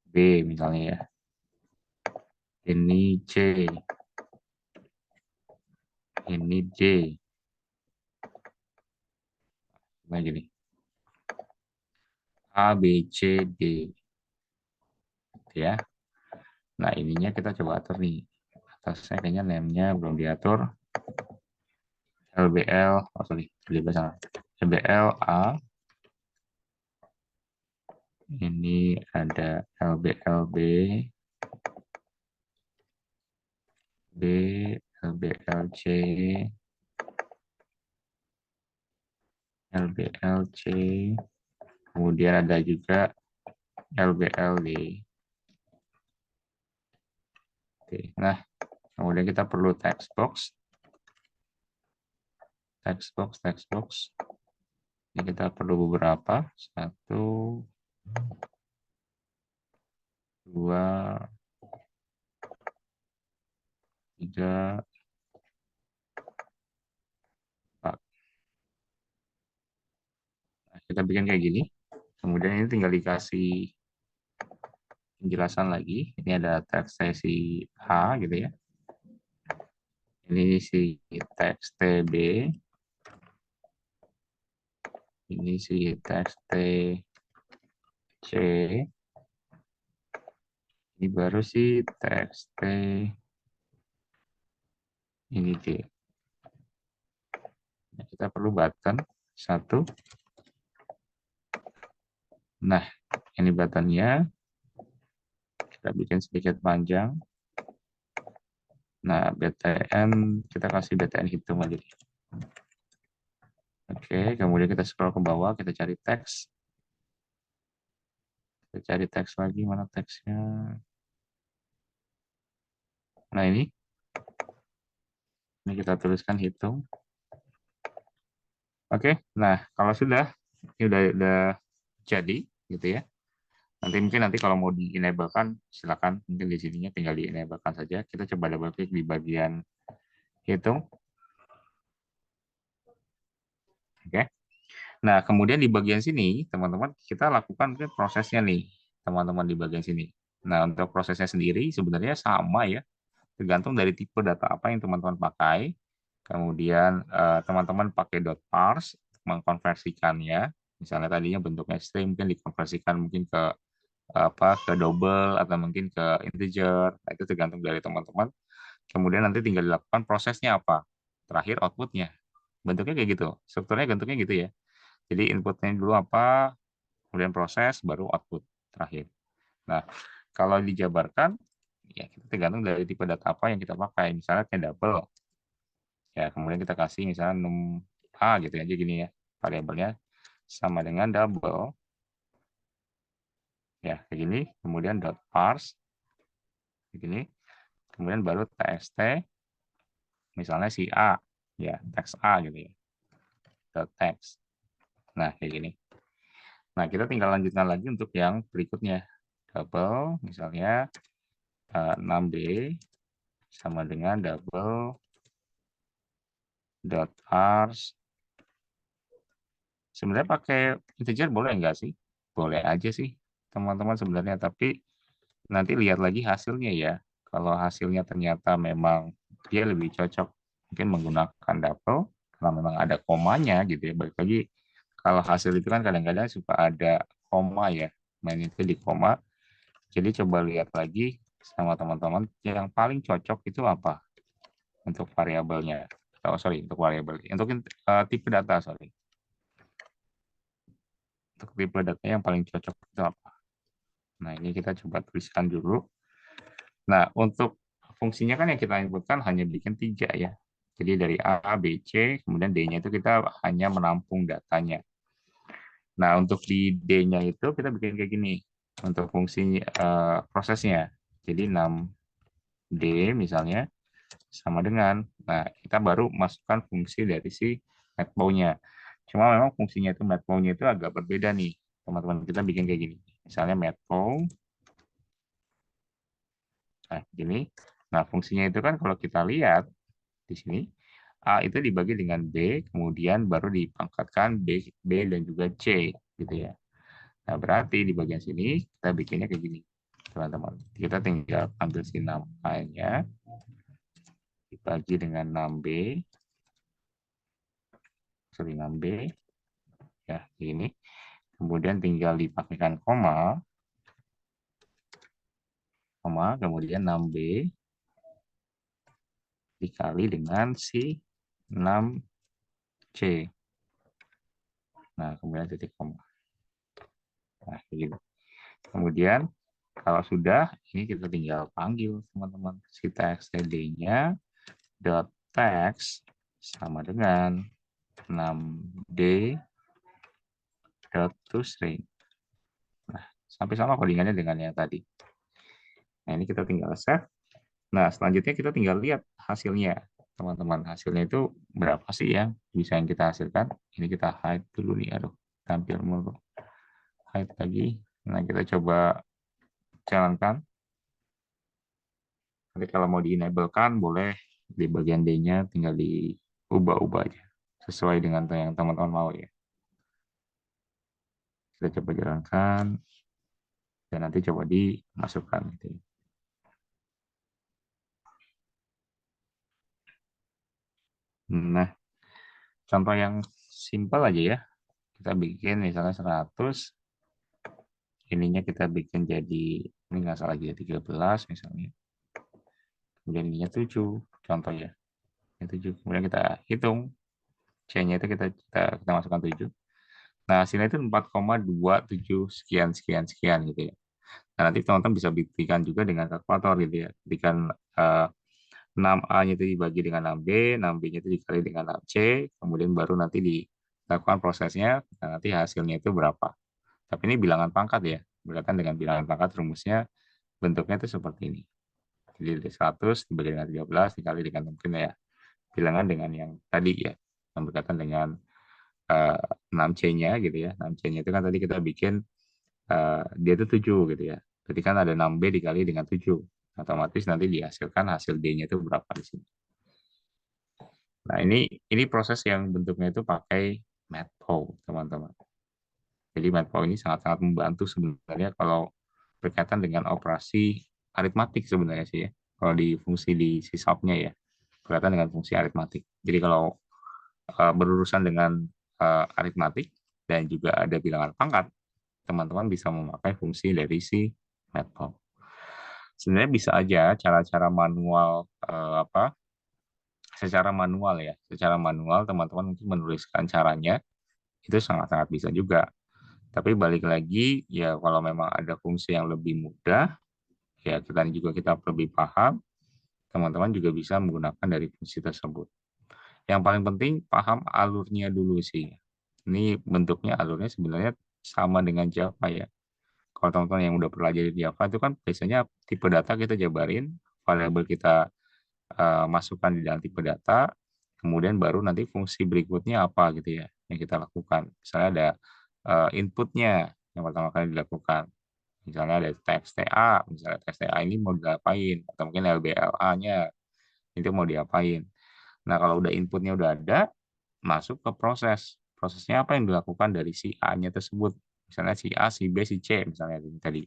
B misalnya ya. Ini C, ini D. Nah, gini. A, B, C, D. Ya. Nah, ininya kita coba atur nih. Atasnya kayaknya name-nya belum diatur. LBL, oh sorry, LBL A, Ini ada LBLB, B, LBLC, LBLC, kemudian ada juga LBLD. Oke, nah kemudian kita perlu text box. Text box, text box. Ini kita perlu beberapa. 1, 2, 3, 4. Nah, kita bikin kayak gini. Kemudian ini tinggal dikasih penjelasan lagi. Ini ada teks sesi H gitu ya. Ini si teks TB. Ini si teks TC. Ini baru si teks T. Ini D. Nah, kita perlu button 1. Nah, ini buttonnya. Kita bikin sedikit panjang. Nah, BTN, kita kasih BTN hitung aja. Oke, kemudian kita scroll ke bawah, kita cari teks. Kita cari teks lagi, mana teksnya? Nah, ini kita tuliskan hitung. Oke, nah kalau sudah, ini udah jadi, gitu ya. Nanti kalau mau di-enablekan, silakan. Mungkin di sininya tinggal di-enablekan saja. Kita coba double klik di bagian hitung. Oke. Nah, kemudian di bagian sini, teman-teman, kita lakukan prosesnya nih, teman-teman di bagian sini. Nah, untuk prosesnya sendiri sebenarnya sama ya, tergantung dari tipe data apa yang teman-teman pakai. Kemudian teman-teman pakai .parse mengkonversikannya. Misalnya tadinya bentuknya string, mungkin dikonversikan mungkin ke double atau mungkin ke integer. Nah, itu tergantung dari teman-teman. Kemudian nanti tinggal dilakukan prosesnya apa. Terakhir outputnya. Bentuknya kayak gitu. Strukturnya bentuknya gitu ya. Jadi inputnya dulu apa, kemudian proses, baru output terakhir. Nah, kalau dijabarkan, ya kita tergantung dari tipe data apa yang kita pakai. Misalnya kayak double, ya kemudian kita kasih misalnya num A gitu aja gini ya, variabelnya sama dengan double, ya kayak gini, kemudian dot parse, begini, kemudian baru txt, misalnya si A, ya teks A gitu ya, dot text. Nah kayak gini. Nah kita tinggal lanjutkan lagi untuk yang berikutnya, double, misalnya 6B sama dengan double dot parse. Sebenarnya pakai integer boleh enggak sih? Boleh aja sih teman-teman sebenarnya, tapi nanti lihat lagi hasilnya ya. Kalau hasilnya ternyata memang dia lebih cocok mungkin menggunakan double karena memang ada komanya gitu ya. Balik lagi kalau hasil itu kan kadang-kadang suka ada koma ya, main itu di koma. Jadi coba lihat lagi sama teman-teman yang paling cocok itu apa untuk variabelnya. Oh, sorry, untuk variabel. Untuk tipe data, sorry. Untuk tipe data yang paling cocok itu apa? Nah, ini kita coba tuliskan dulu. Nah, untuk fungsinya kan yang kita inputkan hanya bikin 3 ya. Jadi dari A, B, C, kemudian D-nya itu kita hanya menampung datanya. Nah, untuk di D-nya itu kita bikin kayak gini. Untuk fungsi prosesnya. Jadi 6D misalnya sama dengan, nah kita baru masukkan fungsi dari si matplow-nya. Cuma memang fungsinya itu matplow-nya itu agak berbeda nih. Teman-teman kita bikin kayak gini. Misalnya matplow, nah gini. Nah fungsinya itu kan kalau kita lihat di sini, A itu dibagi dengan B, kemudian baru dipangkatkan B, B dan juga C, gitu ya. Nah, berarti di bagian sini kita bikinnya kayak gini, teman-teman. Kita tinggal ambil si 6A-nya, dibagi dengan 6B, sorry 6B, ya, ini. Kemudian tinggal dipakaikan koma, kemudian 6B dikali dengan si 6C. Nah, kemudian titik koma. Nah, begini. Kemudian kalau sudah, ini kita tinggal panggil teman-teman si txt-nya dot text sama dengan 6D dot toString. Nah, sampai sama codingannya dengan yang tadi. Nah, ini kita tinggal save. Nah, selanjutnya kita tinggal lihat hasilnya, teman-teman. Hasilnya itu berapa sih yang bisa yang kita hasilkan? Ini kita hide dulu nih, aduh, tampil mulu. Hide lagi. Nah, kita coba jalankan. Nanti kalau mau di-enablekan, boleh di bagian D-nya tinggal diubah-ubah aja. Sesuai dengan yang teman-teman mau ya. Kita coba jalankan. Dan nanti coba dimasukkan. Gitu. Nah, contoh yang simpel aja ya. Kita bikin misalnya 100. Ininya kita bikin jadi, ini nggak salah jadi 13 misalnya. Kemudian ininya 7. Contoh ya. Ini 7. Kemudian kita hitung. C-nya itu kita masukkan 7. Nah, hasilnya itu 4,27 sekian, sekian, sekian gitu ya. Nah, nanti teman-teman bisa buktikan juga dengan kalkulator gitu ya. Buktikan 6A-nya itu dibagi dengan 6B, 6B-nya itu dikali dengan 6C, kemudian baru nanti dilakukan prosesnya, nah nanti hasilnya itu berapa. Tapi ini bilangan pangkat ya. Berkaitan dengan bilangan pangkat, rumusnya bentuknya itu seperti ini. Jadi 100 dibagi dengan 13 dikali dengan mungkin ya bilangan dengan yang tadi ya, yang berkaitan dengan 6C-nya gitu ya. 6C-nya itu kan tadi kita bikin dia itu 7 gitu ya. Jadi kan ada 6B dikali dengan 7. Otomatis nanti dihasilkan hasil D-nya itu berapa di sini. Nah, ini proses yang bentuknya itu pakai Matplotlib, teman-teman. Jadi Matplotlib ini sangat-sangat membantu sebenarnya kalau berkaitan dengan operasi aritmatik sebenarnya sih ya. Kalau di fungsi di sysubnya ya, berkaitan dengan fungsi aritmatik. Jadi kalau berurusan dengan aritmatik dan juga ada bilangan pangkat, teman-teman bisa memakai fungsi dari si Matplotlib. Sebenarnya bisa aja cara-cara manual secara manual ya, secara manual teman-teman mungkin menuliskan caranya itu sangat-sangat bisa juga. Tapi balik lagi ya kalau memang ada fungsi yang lebih mudah ya kita lebih paham, teman-teman juga bisa menggunakan dari fungsi tersebut. Yang paling penting paham alurnya dulu sih. Ini bentuknya alurnya sebenarnya sama dengan Java ya. Kalau teman-teman yang udah pelajari Java itu kan biasanya tipe data kita jabarin, variabel kita masukkan di dalam tipe data, kemudian baru nanti fungsi berikutnya apa gitu ya yang kita lakukan. Misalnya ada inputnya yang pertama kali dilakukan. Misalnya ada teks TA, misalnya teks TA ini mau diapain, atau mungkin LBLA-nya itu mau diapain. Nah, kalau udah inputnya udah ada, masuk ke proses. Prosesnya apa yang dilakukan dari si A-nya tersebut. Misalnya si A, si B, si C, misalnya tadi.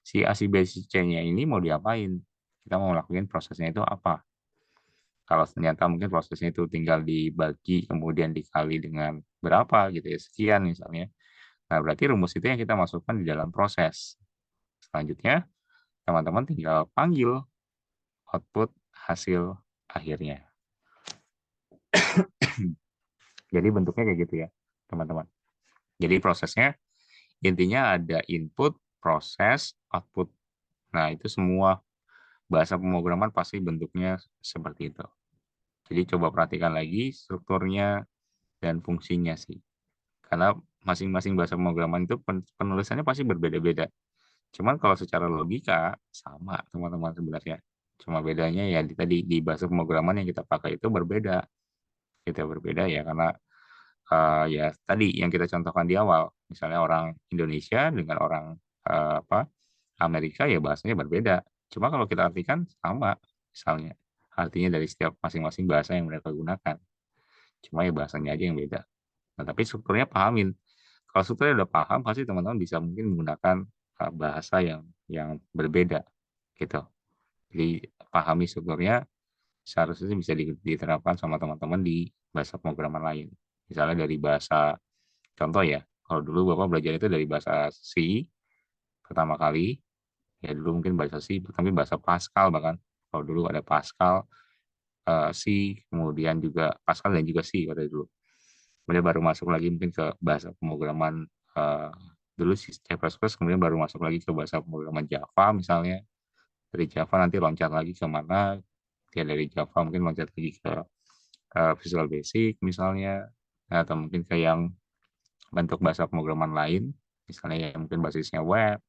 Si A, si B, si C-nya ini mau diapain. Kita mau melakukan prosesnya itu apa. Kalau ternyata mungkin prosesnya itu tinggal dibagi, kemudian dikali dengan berapa gitu ya, sekian misalnya. Nah, berarti rumus itu yang kita masukkan di dalam proses. Selanjutnya, teman-teman tinggal panggil output hasil akhirnya. Jadi bentuknya kayak gitu ya, teman-teman. Jadi prosesnya intinya ada input, proses, output. Nah, itu semua bahasa pemrograman pasti bentuknya seperti itu. Jadi coba perhatikan lagi strukturnya dan fungsinya sih. Karena masing-masing bahasa pemrograman itu penulisannya pasti berbeda-beda. Cuman kalau secara logika sama teman-teman sebenarnya. Cuma bedanya ya tadi di bahasa pemrograman yang kita pakai itu berbeda. Kita berbeda ya karena ya tadi yang kita contohkan di awal, misalnya orang Indonesia dengan orang Amerika ya bahasanya berbeda. Cuma kalau kita artikan sama, misalnya artinya dari setiap masing-masing bahasa yang mereka gunakan. Cuma ya bahasanya aja yang beda. Nah, tapi strukturnya pahamin. Kalau strukturnya udah paham, pasti teman-teman bisa mungkin menggunakan bahasa yang berbeda gitu. Jadi pahami strukturnya seharusnya bisa diterapkan sama teman-teman di bahasa pemrograman lain. Misalnya dari bahasa contoh ya, kalau dulu Bapak belajar itu dari bahasa C pertama kali, ya dulu mungkin bahasa C, tapi bahasa Pascal bahkan. Kalau dulu ada Pascal, C, kemudian juga Pascal dan juga C pada dulu. Kemudian baru masuk lagi mungkin ke bahasa pemrograman dulu C++, kemudian baru masuk lagi ke bahasa pemrograman Java misalnya. Dari Java nanti loncat lagi ke mana, ya dari Java mungkin loncat lagi ke Visual Basic misalnya, atau mungkin ke yang bentuk bahasa pemrograman lain, misalnya yang mungkin basisnya web.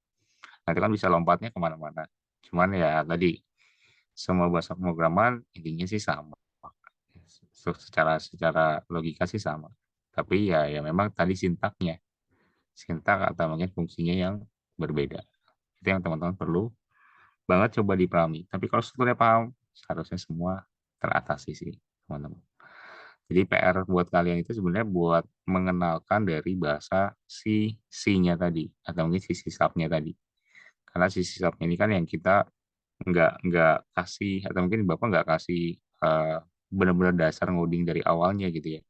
Nanti kan bisa lompatnya kemana-mana. Cuman ya tadi, semua bahasa pemrograman intinya sih sama. Secara secara logika sih sama. Tapi ya memang tadi sintak atau mungkin fungsinya yang berbeda. Itu yang teman-teman perlu banget coba dipahami. Tapi kalau strukturnya paham, seharusnya semua teratasi sih, teman-teman. Jadi PR buat kalian itu sebenarnya buat mengenalkan dari bahasa si C-nya tadi, atau mungkin si sisapnya tadi. Karena si sisapnya ini kan yang kita nggak kasih, atau mungkin Bapak nggak kasih benar-benar dasar ngoding dari awalnya gitu ya.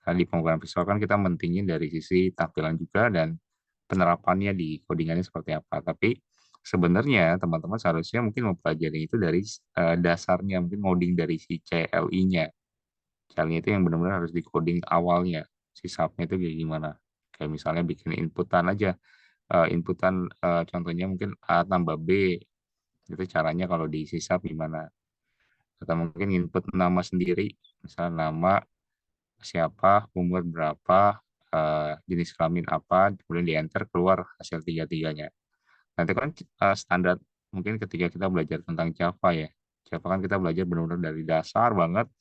Karena di pemrograman visual kan kita mentingin dari sisi tampilan juga dan penerapannya di codingannya seperti apa. Tapi sebenarnya teman-teman seharusnya mungkin mempelajari itu dari dasarnya, mungkin ngoding dari si CLI-nya. CLI-nya itu yang benar-benar harus di coding awalnya. Si sub-nya itu kayak gimana. Kayak misalnya bikin inputan aja. Inputan contohnya mungkin A tambah B. Itu caranya kalau di sisap gimana. Atau mungkin input nama sendiri. Misalnya nama siapa, umur berapa, jenis kelamin apa, kemudian di enter keluar hasil tiga-tiganya. Nanti kan standar mungkin ketika kita belajar tentang Java ya. Java kan kita belajar benar-benar dari dasar banget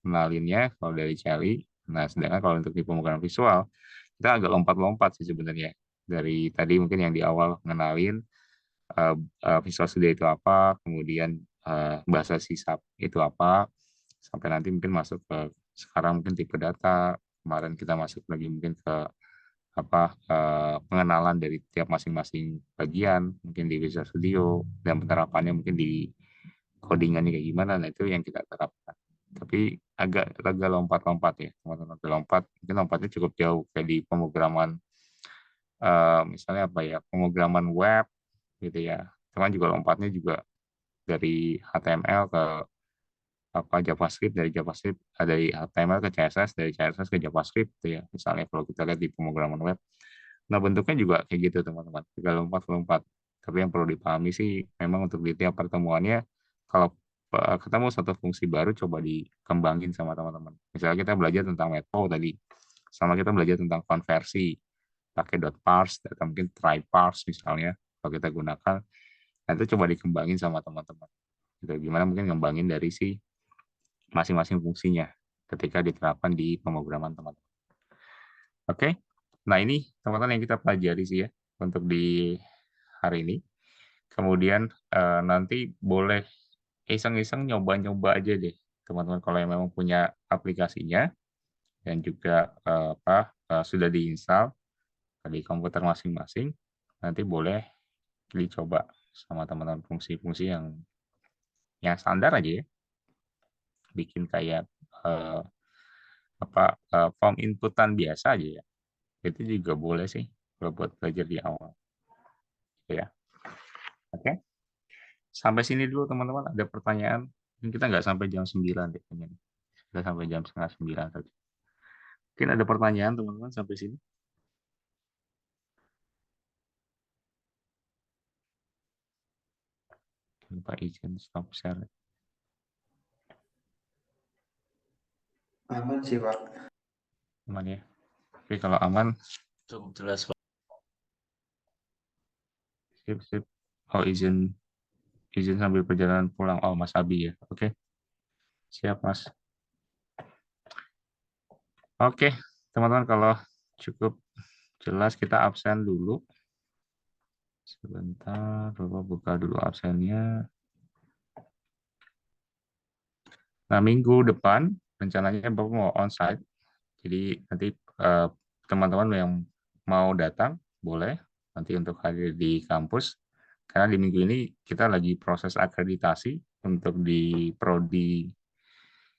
kenalinnya kalau dari CLI. Nah, sedangkan kalau untuk di pemrograman visual kita agak lompat-lompat sih sebenarnya. Dari tadi mungkin yang di awal ngenalin Visual Studio itu apa, kemudian bahasa C# itu apa, sampai nanti mungkin masuk ke sekarang mungkin tipe data, kemarin kita masuk lagi mungkin ke apa pengenalan dari tiap masing-masing bagian, mungkin di Visual Studio dan penerapannya mungkin di codingannya kayak gimana, nah itu yang kita terapkan. Tapi agak lompat-lompat ya, teman-teman, lompat, mungkin lompatnya cukup jauh kayak di pemrograman misalnya apa ya, pemrograman web gitu ya. Cuman juga lompatnya juga dari HTML ke apa JavaScript, dari JavaScript dari HTML ke CSS, dari CSS ke JavaScript gitu ya. Misalnya kalau kita lihat di pemrograman web. Nah, bentuknya juga kayak gitu, teman-teman. Juga lompat-lompat. Tapi yang perlu dipahami sih memang untuk di tiap pertemuannya kalau ketemu satu fungsi baru coba dikembangin sama teman-teman. Misalnya kita belajar tentang metode tadi, sama kita belajar tentang konversi pakai dot parse atau mungkin try parse misalnya kalau kita gunakan, nah itu coba dikembangin sama teman-teman. Gitu. Gimana mungkin ngembangin dari si masing-masing fungsinya ketika diterapkan di pemrograman teman-teman. Oke, nah ini teman-teman yang kita pelajari sih ya untuk di hari ini. Kemudian nanti boleh iseng-iseng nyoba-nyoba aja deh teman-teman kalau yang memang punya aplikasinya dan juga sudah diinstal di komputer masing-masing, nanti boleh dicoba sama teman-teman fungsi-fungsi yang standar aja ya, bikin kayak eh, form inputan biasa aja ya, itu juga boleh sih kalau buat belajar di awal ya. Oke, sampai sini dulu teman-teman, ada pertanyaan? Mungkin kita nggak sampai jam 9 deh kayaknya. Kita sampai jam setengah 9 saja. Mungkin ada pertanyaan teman-teman sampai sini? Lupa izin stop share. Aman sih, Pak. Aman ya. Oke, kalau aman, Cukup jelas, Pak. sip, sip. Oh, izin sambil perjalanan pulang. Oh, Mas Abi ya. Oke, siap Mas. Oke, teman-teman, kalau cukup jelas kita absen dulu. Sebentar, Bapak buka dulu absennya. Nah, minggu depan rencananya Bapak mau onsite. Jadi nanti teman-teman yang mau datang boleh nanti untuk hadir di kampus. Karena di minggu ini kita lagi proses akreditasi untuk di prodi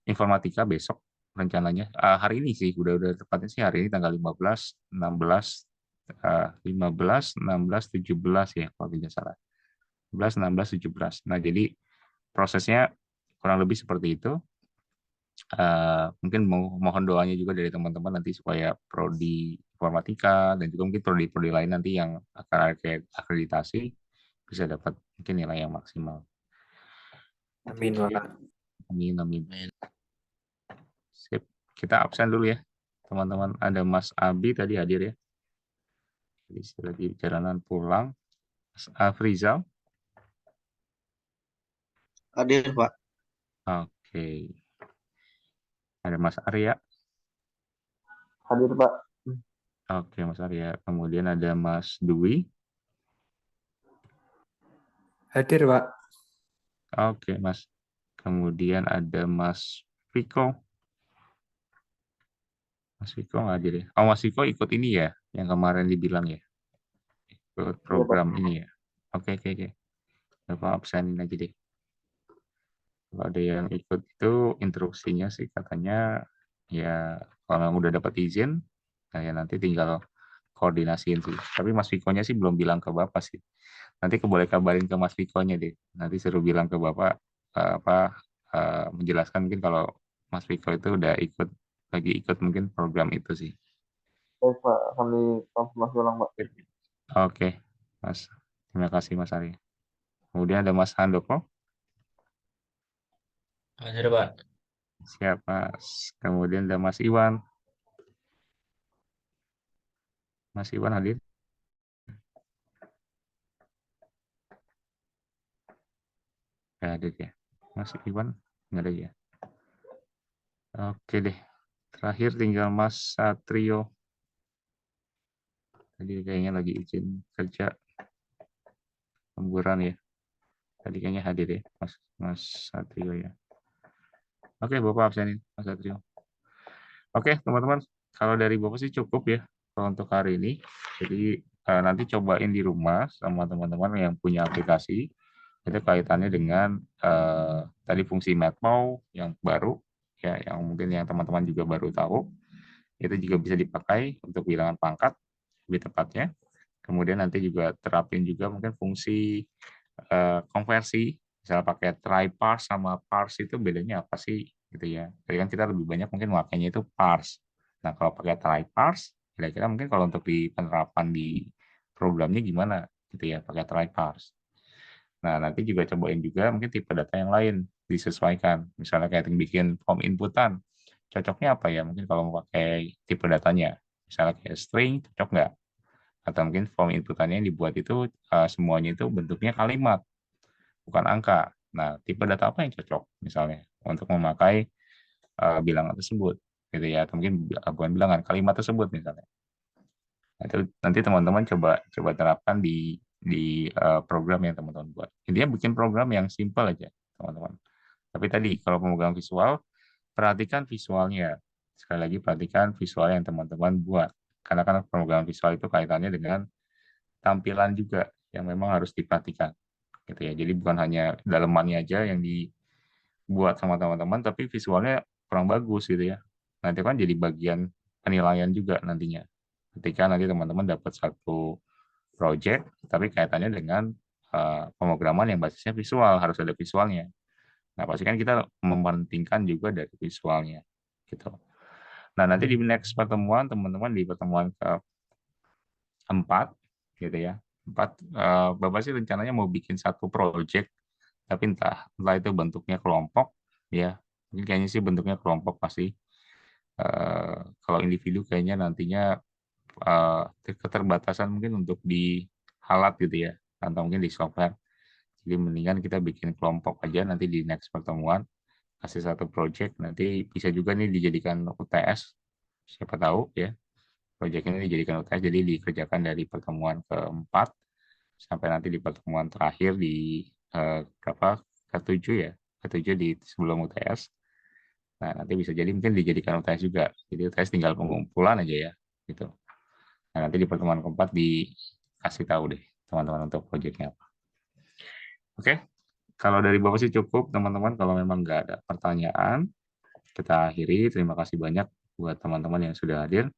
informatika besok rencananya. Hari ini sih, udah tepatnya sih hari ini tanggal 15, 16, 15, 16, 17 ya kalau tidak salah. 15, 16, 17. Nah, jadi prosesnya kurang lebih seperti itu. Mungkin mohon doanya juga dari teman-teman nanti supaya prodi informatika dan juga mungkin prodi-prodi lain nanti yang akan akreditasi bisa dapat mungkin nilai yang maksimal. Amin, Pak. Amin, amin. Sip. Kita absen dulu ya, teman-teman. Ada Mas Abi tadi hadir ya. Jadi sudah di perjalanan pulang. Mas Afrizal. Hadir, Pak. Oke. Ada Mas Arya. Hadir, Pak. Oke, Mas Arya. Kemudian ada Mas Dwi. Hadir, Pak. Oke, Mas. Kemudian ada Mas Viko. Mas Viko nggak hadir ya? Oh, Mas Viko ikut ini ya, yang kemarin dibilang ya, ikut program ini ya. Oke, oke, oke. Bapak absenin aja deh. Kalau ada yang ikut itu instruksinya sih katanya ya kalau udah dapat izin, nah ya nanti tinggal koordinasiin sih. Tapi Mas Viko-nya sih belum bilang ke Bapak sih. Nanti boleh kabarin ke Mas Viko-nya deh. Nanti suruh bilang ke Bapak menjelaskan mungkin kalau Mas Viko itu udah lagi ikut mungkin program itu sih. Baik, Pak. Akan dikonfirmasi ulang, Pak. Oke, Mas. Terima kasih Mas Ari. Kemudian ada Mas Handoko. Hadir, Pak. Siap, Mas. Kemudian ada Mas Iwan. Mas Iwan hadir. Nggak ada ya. Mas Iwan nggak ada ya. Oke deh. Terakhir tinggal Mas Satrio. Tadi kayaknya lagi izin kerja lemburan ya. Tadi kayaknya hadir ya, Mas Satrio ya. Oke, Bapak absenin Mas Satrio. Oke, teman-teman. Kalau dari Bapak sih cukup ya kalau untuk hari ini. Jadi nanti cobain di rumah sama teman-teman yang punya aplikasi. Itu kaitannya dengan tadi fungsi MatMouse yang baru, ya yang mungkin yang teman-teman juga baru tahu. Itu juga bisa dipakai untuk bilangan pangkat, lebih tepatnya. Kemudian nanti juga terapin juga mungkin fungsi konversi, misalnya pakai try parse sama parse itu bedanya apa sih gitu ya. Jadi kan kita lebih banyak mungkin makanya itu parse. Nah kalau pakai try parse, kira-kira mungkin kalau untuk di penerapan di programnya gimana gitu ya pakai try parse. Nah nanti juga cobain juga mungkin tipe data yang lain disesuaikan. Misalnya kayak bikin form inputan, cocoknya apa ya? Mungkin kalau mau pakai tipe datanya, misalnya kayak string, cocok nggak? Atau mungkin form inputannya yang dibuat itu semuanya itu bentuknya kalimat, bukan angka. Nah, tipe data apa yang cocok misalnya untuk memakai bilangan tersebut, gitu ya? Atau mungkin bukan bilangan, kalimat tersebut misalnya. Nah, itu nanti teman-teman coba terapkan di program yang teman-teman buat. Intinya bikin program yang simple aja, teman-teman. Tapi tadi kalau pemrograman visual, perhatikan visualnya. Sekali lagi perhatikan visual yang teman-teman buat. Karena kan pemrograman visual itu kaitannya dengan tampilan juga yang memang harus diperhatikan. Gitu ya. Jadi bukan hanya dalemannya aja yang dibuat sama teman-teman, tapi visualnya kurang bagus gitu ya. Nanti kan jadi bagian penilaian juga nantinya. Ketika nanti teman-teman dapat satu project, tapi kaitannya dengan pemrograman yang basisnya visual, harus ada visualnya. Nah, pasti kan kita mementingkan juga dari visualnya. Gitu. Nah, nanti di next pertemuan, teman-teman di pertemuan keempat, gitu ya. Bapak sih rencananya mau bikin satu project, tapi entah itu bentuknya kelompok, ya. Mungkin kayaknya sih bentuknya kelompok pasti. Kalau individu kayaknya nantinya keterbatasan mungkin untuk di halat gitu ya, atau mungkin di software. Jadi mendingan kita bikin kelompok aja nanti di next pertemuan, kasih satu project, nanti bisa juga nih dijadikan UTS, siapa tahu ya, project ini dijadikan UTS, jadi dikerjakan dari pertemuan keempat sampai nanti di pertemuan terakhir di berapa ketujuh ya, ketujuh di sebelum UTS. Nah nanti bisa jadi mungkin dijadikan UTS juga, jadi UTS tinggal pengumpulan aja ya, gitu. Nah nanti di pertemuan keempat dikasih tahu deh teman-teman untuk projectnya apa. Oke, kalau dari Bapak sih cukup teman-teman. Kalau memang nggak ada pertanyaan, kita akhiri. Terima kasih banyak buat teman-teman yang sudah hadir.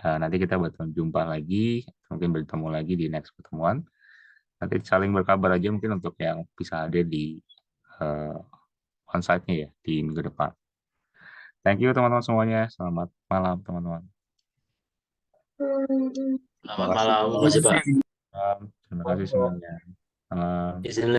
Nanti kita berjumpa lagi, mungkin bertemu lagi di next pertemuan. Nanti saling berkabar aja mungkin untuk yang bisa hadir di onsite-nya ya, di minggu depan. Thank you teman-teman semuanya. Selamat malam teman-teman. Selamat malam. Terima kasih, Pak. Terima kasih semuanya. Malam. Izin